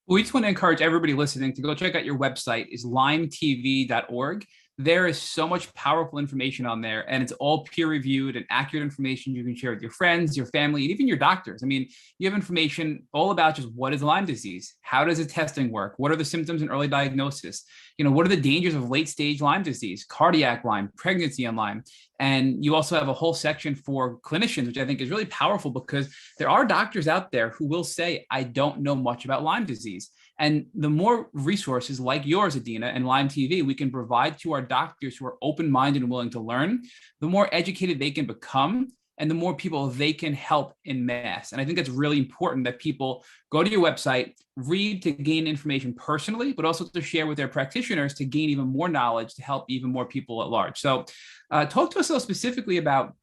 We just want to encourage everybody listening to go check out your website, is lymetv.org. There is so much powerful information on there, and it's all peer-reviewed and accurate information you can share with your friends, your family, and even your doctors. I mean, you have information all about just what is Lyme disease, how does the testing work, what are the symptoms and early diagnosis, what are the dangers of late-stage Lyme disease, cardiac Lyme, pregnancy on Lyme. And you also have a whole section for clinicians, which I think is really powerful, because there are doctors out there who will say, I don't know much about Lyme disease. And the more resources like yours, Adina, and LymeTV we can provide to our doctors who are open-minded and willing to learn, the more educated they can become, and the more people they can help in mass. And I think that's really important, that people go to your website, read to gain information personally, but also to share with their practitioners to gain even more knowledge to help even more people at large. So talk to us specifically about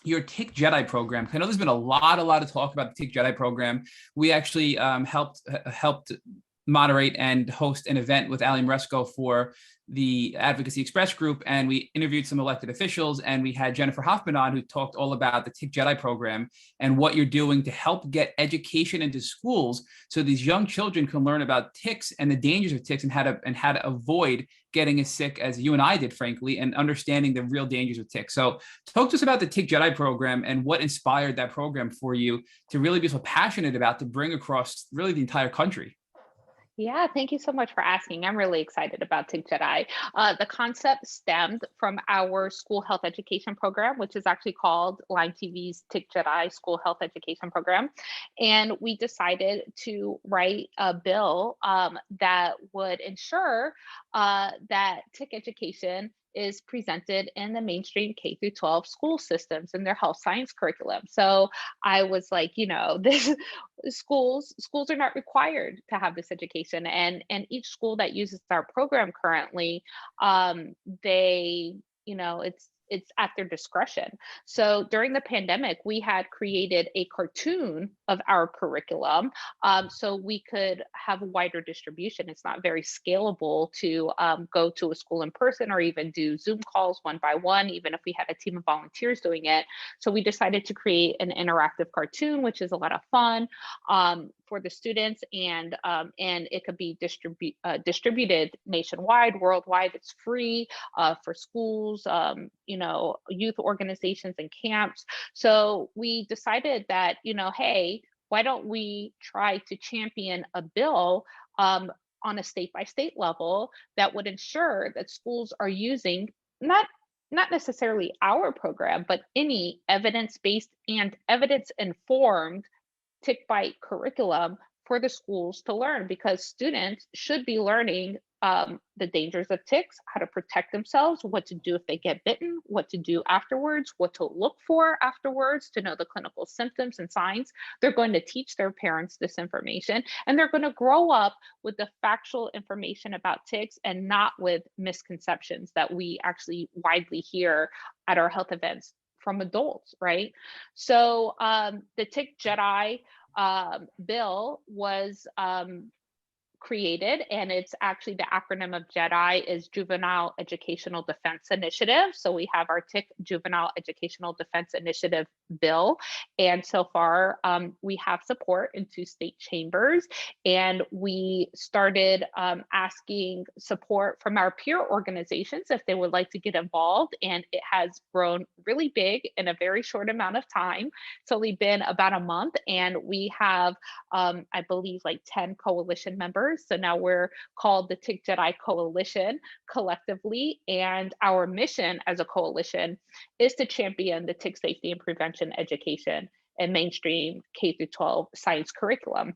your Tick Jedi program. I know there's been a lot of talk about the Tick Jedi program. We actually helped moderate and host an event with Ali Moresco for the Advocacy Express group, and we interviewed some elected officials, and we had Jennifer Hoffman on, who talked all about the Tick Jedi program and what you're doing to help get education into schools so these young children can learn about ticks and the dangers of ticks, and how to avoid getting as sick as you and I did, frankly, and understanding the real dangers of ticks. So talk to us about the Tick Jedi program and what inspired that program for you to really be so passionate about, to bring across really the entire country. Yeah, thank you so much for asking. I'm really excited about Tick Jedi. The concept stemmed from our school health education program, which is actually called LymeTV's Tick Jedi School Health Education Program. And we decided to write a bill that would ensure that tick education is presented in the mainstream K through 12 school systems in their health science curriculum. So I was like, this schools are not required to have this education, and each school that uses our program currently, they, it's at their discretion. So during the pandemic, we had created a cartoon of our curriculum, so we could have a wider distribution. It's not very scalable to go to a school in person or even do Zoom calls one by one, even if we had a team of volunteers doing it. So we decided to create an interactive cartoon, which is a lot of fun for the students, and it could be distributed nationwide, worldwide. It's free for schools, youth organizations and camps. So we decided that, hey, why don't we try to champion a bill on a state-by-state level that would ensure that schools are using not necessarily our program, but any evidence-based and evidence-informed tick bite curriculum for the schools to learn, because students should be learning the dangers of ticks, how to protect themselves, what to do if they get bitten, what to do afterwards, what to look for afterwards to know the clinical symptoms and signs. They're going to teach their parents this information, and they're going to grow up with the factual information about ticks and not with misconceptions that we actually widely hear at our health events from adults, right? So the Tick Jedi bill was created, and it's actually, the acronym of JEDI is Juvenile Educational Defense Initiative. So we have our Tick Juvenile Educational Defense Initiative bill, and so far we have support in 2 state chambers, and we started asking support from our peer organizations if they would like to get involved, and it has grown really big in a very short amount of time. It's only been about a month, and we have I believe like 10 coalition members. So now we're called the Tick Jedi Coalition collectively, and our mission as a coalition is to champion the tick safety and prevention education and mainstream K through 12 science curriculum,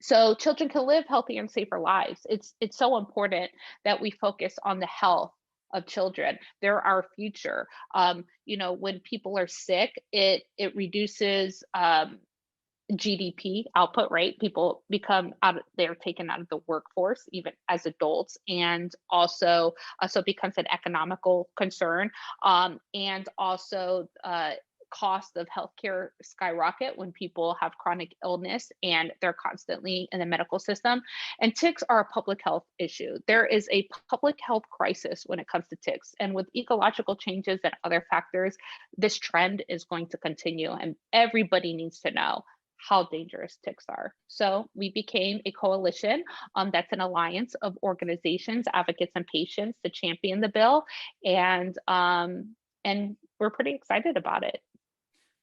so children can live healthier and safer lives. It's so important that we focus on the health of children. They're our future. When people are sick, it reduces GDP output, right? People become they're taken out of the workforce, even as adults. And also, so it becomes an economical concern. And also, cost of healthcare skyrocket when people have chronic illness and they're constantly in the medical system. And ticks are a public health issue. There is a public health crisis when it comes to ticks. And with ecological changes and other factors, this trend is going to continue. And everybody needs to know how dangerous ticks are. So we became a coalition that's an alliance of organizations, advocates, and patients to champion the bill. And we're pretty excited about it.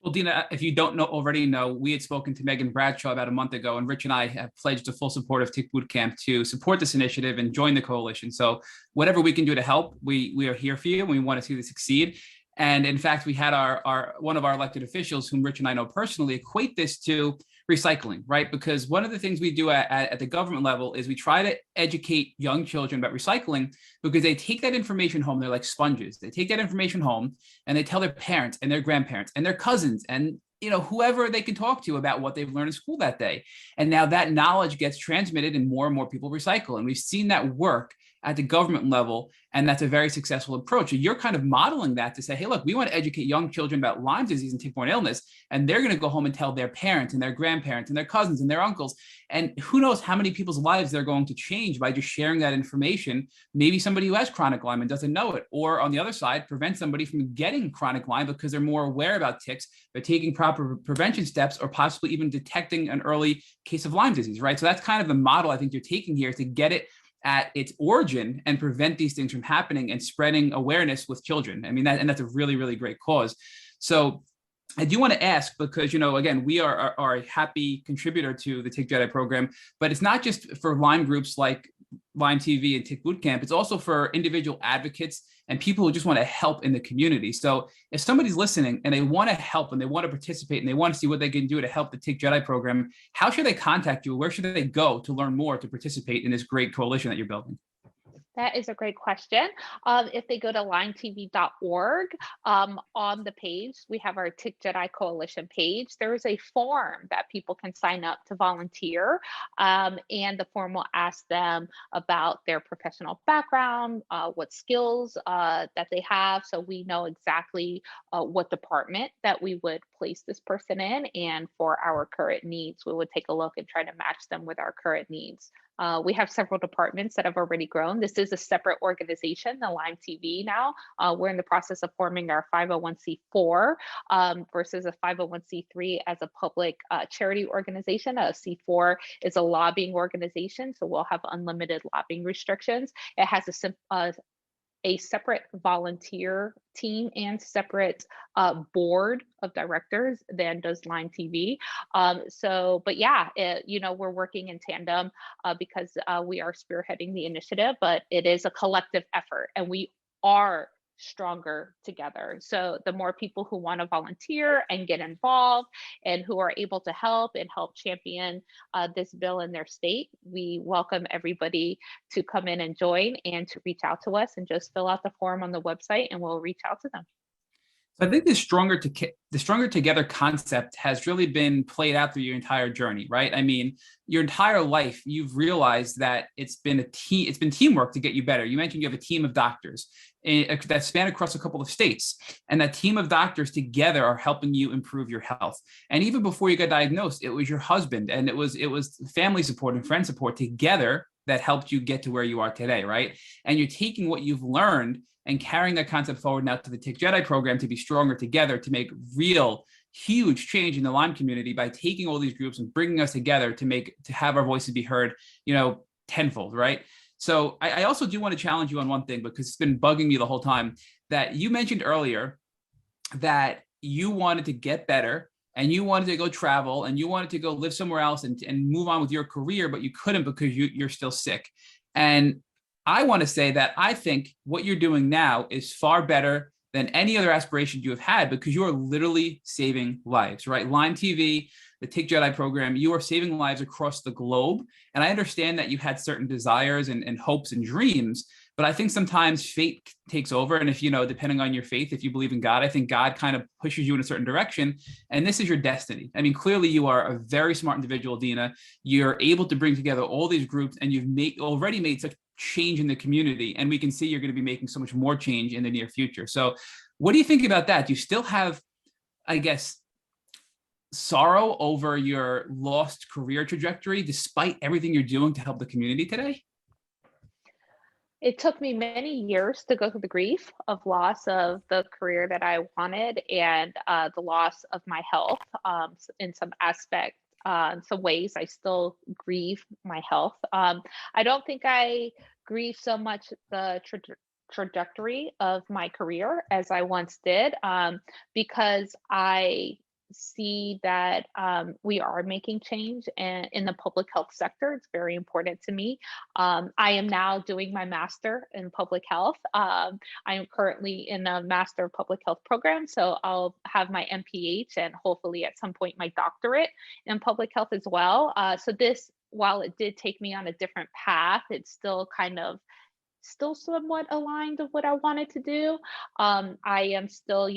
Well, Dina, if you don't already know, we had spoken to Megan Bradshaw about a month ago, and Rich and I have pledged the full support of Tick Boot Camp to support this initiative and join the coalition. So whatever we can do to help, we are here for you, and we want to see this succeed. And in fact, we had our one of our elected officials, whom Rich and I know personally, equate this to recycling, right? Because one of the things we do at the government level is we try to educate young children about recycling, because they take that information home. They're like sponges. They take that information home and they tell their parents and their grandparents and their cousins and whoever they can talk to about what they've learned in school that day. And now that knowledge gets transmitted and more people recycle. And we've seen that work at the government level, and that's a very successful approach. And you're kind of modeling that to say, hey, look, we want to educate young children about Lyme disease and tick-borne illness, and they're going to go home and tell their parents and their grandparents and their cousins and their uncles. And who knows how many people's lives they're going to change by just sharing that information. Maybe somebody who has chronic Lyme and doesn't know it, or on the other side, prevent somebody from getting chronic Lyme because they're more aware about ticks, they're taking proper prevention steps, or possibly even detecting an early case of Lyme disease, right? So that's kind of the model I think you're taking here, to get it at its origin and prevent these things from happening and spreading awareness with children. I mean, that's a really, really great cause. So I do want to ask, because, again, we are a happy contributor to the Tick Jedi program, but it's not just for Lyme groups like LymeTV and Tick Boot Camp. It's also for individual advocates and people who just want to help in the community. So if somebody's listening and they want to help and they want to participate and they want to see what they can do to help the Tick Jedi program, how should they contact you? Where should they go to learn more, to participate in this great coalition that you're building? That is a great question. If they go to lymetv.org, on the page, we have our Tick Jedi Coalition page. There is a form that people can sign up to volunteer, and the form will ask them about their professional background, what skills that they have, so we know exactly what department that we would place this person in, and for our current needs, we would take a look and try to match them with our current needs. We have several departments that have already grown. This is a separate organization, the LymeTV now. We're in the process of forming our 501c4 versus a 501c3 as a public charity organization. A C4 is a lobbying organization, so we'll have unlimited lobbying restrictions. It has a separate volunteer team and separate board of directors than does LymeTV. But yeah, we're working in tandem because we are spearheading the initiative, but it is a collective effort and we are stronger together. So the more people who want to volunteer and get involved and who are able to help champion this bill in their state, we welcome everybody to come in and join and to reach out to us and just fill out the form on the website and we'll reach out to them. So I think the stronger together concept has really been played out through your entire journey, right? I mean, your entire life, you've realized that it's been teamwork to get you better. You mentioned you have a team of doctors that span across a couple of states, and that team of doctors together are helping you improve your health. And even before you got diagnosed, it was your husband and it was family support and friend support together that helped you get to where you are today, right? And you're taking what you've learned and carrying that concept forward now to the Tick Jedi program to be stronger together, to make real, huge change in the Lyme community by taking all these groups and bringing us together to have our voices be heard, tenfold, right? So I also do want to challenge you on one thing, because it's been bugging me the whole time, that you mentioned earlier that you wanted to get better and you wanted to go travel and you wanted to go live somewhere else and move on with your career, but you couldn't because you're still sick. And I want to say that I think what you're doing now is far better than any other aspiration you have had, because you are literally saving lives, right? LymeTV, the Tick Jedi program, you are saving lives across the globe. And I understand that you had certain desires and hopes and dreams, but I think sometimes fate takes over. And if, depending on your faith, if you believe in God, I think God kind of pushes you in a certain direction. And this is your destiny. I mean, clearly you are a very smart individual, Adina. You're able to bring together all these groups, and you've already made such change in the community. And we can see you're going to be making so much more change in the near future. So what do you think about that? Do you still have, I guess, sorrow over your lost career trajectory, despite everything you're doing to help the community today? It took me many years to go through the grief of loss of the career that I wanted, and the loss of my health. In some aspect, in some ways, I still grieve my health. I don't think I grieve so much the trajectory of my career as I once did, because I see that we are making change in the public health sector. It's very important to me. I am now doing my master in public health. I am currently in a master of public health program, so I'll have my MPH and hopefully at some point my doctorate in public health as well. So this, while it did take me on a different path, it's still somewhat aligned of what I wanted to do. I am still,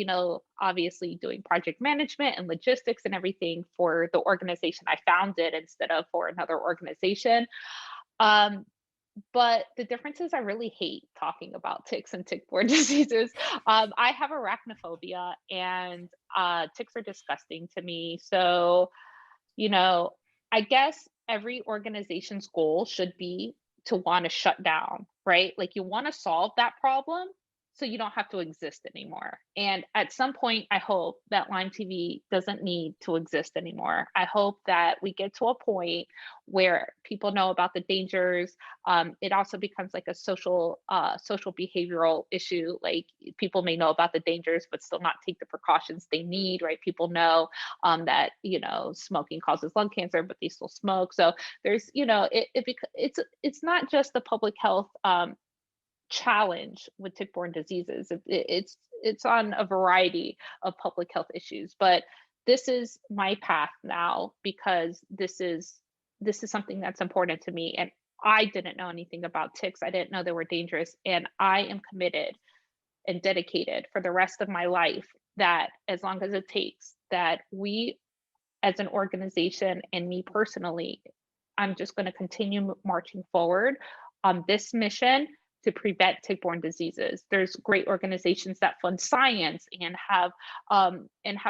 obviously doing project management and logistics and everything for the organization I founded instead of for another organization. But the difference is I really hate talking about ticks and tick-borne diseases. I have arachnophobia, and ticks are disgusting to me. So, I guess every organization's goal should be to want to shut down, right? Like, you want to solve that problem so you don't have to exist anymore. And at some point, I hope that LymeTV doesn't need to exist anymore. I hope that we get to a point where people know about the dangers. It also becomes like a social behavioral issue. Like, people may know about the dangers, but still not take the precautions they need, right? People know that, smoking causes lung cancer, but they still smoke. So there's, it's not just the public health challenge with tick-borne diseases. It's on a variety of public health issues, but this is my path now because this is something that's important to me. And I didn't know anything about ticks. I didn't know they were dangerous, and I am committed and dedicated for the rest of my life that as long as it takes, that we as an organization and me personally, I'm just going to continue marching forward on this mission to prevent tick-borne diseases. There's great organizations that fund science and have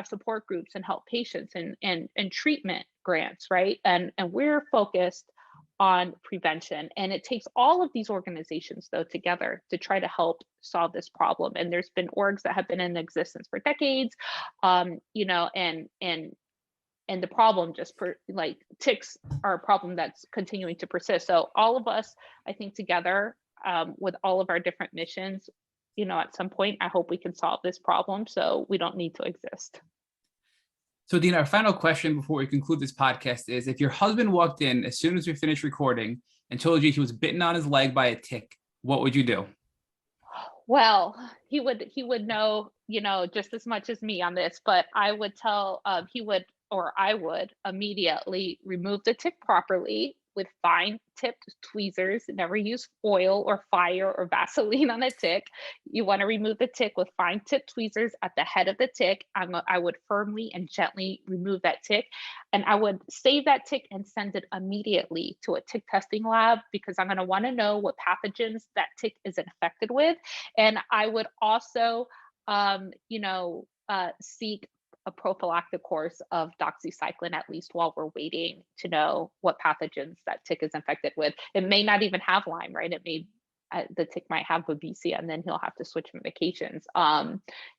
support groups and help patients and treatment grants, right? And we're focused on prevention. And it takes all of these organizations though together to try to help solve this problem. And there's been orgs that have been in existence for decades, and the problem ticks are a problem that's continuing to persist. So all of us, I think, together, with all of our different missions, at some point, I hope we can solve this problem so we don't need to exist. So, Adina, our final question before we conclude this podcast is, if your husband walked in as soon as we finished recording and told you he was bitten on his leg by a tick, what would you do? Well, he would know, just as much as me on this, but I would tell, I would immediately remove the tick properly with fine tipped tweezers. Never use oil or fire or Vaseline on the tick. You want to remove the tick with fine tipped tweezers at the head of the tick. I would firmly and gently remove that tick, and I would save that tick and send it immediately to a tick testing lab, because I'm going to want to know what pathogens that tick is infected with. And I would also, seek a prophylactic course of doxycycline, at least while we're waiting to know what pathogens that tick is infected with. It may not even have Lyme, right? The tick might have Babesia, and then he'll have to switch medications.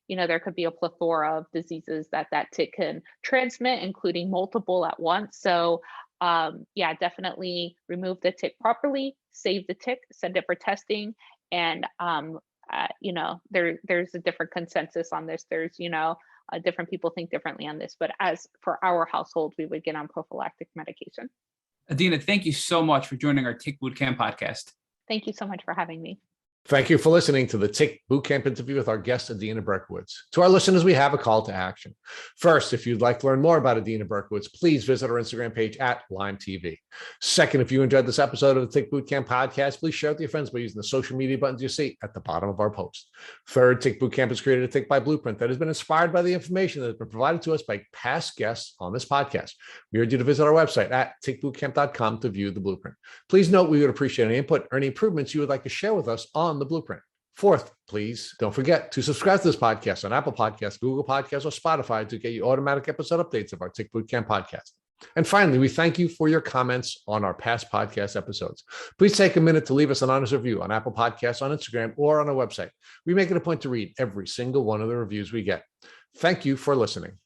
There could be a plethora of diseases that tick can transmit, including multiple at once. So definitely remove the tick properly, save the tick, send it for testing. And there's a different consensus on this. There's different people think differently on this, but as for our household, we would get on prophylactic medication. Adina, thank you so much for joining our Tick Bootcamp podcast. Thank you so much for having me. Thank you for listening to the Tick Bootcamp interview with our guest, Adina Bercowicz. To our listeners, we have a call to action. First, if you'd like to learn more about Adina Bercowicz, please visit our Instagram page at LymeTV. Second, if you enjoyed this episode of the Tick Bootcamp podcast, please share it with your friends by using the social media buttons you see at the bottom of our post. Third, Tick Bootcamp has created a Tick by Blueprint that has been inspired by the information that has been provided to us by past guests on this podcast. We urge you to visit our website at tickbootcamp.com to view the blueprint. Please note we would appreciate any input or any improvements you would like to share with us on the blueprint. Fourth, please don't forget to subscribe to this podcast on Apple Podcasts, Google Podcasts, or Spotify to get you automatic episode updates of our Tick Bootcamp podcast. And finally, we thank you for your comments on our past podcast episodes. Please take a minute to leave us an honest review on Apple Podcasts, on Instagram, or on our website. We make it a point to read every single one of the reviews we get. Thank you for listening.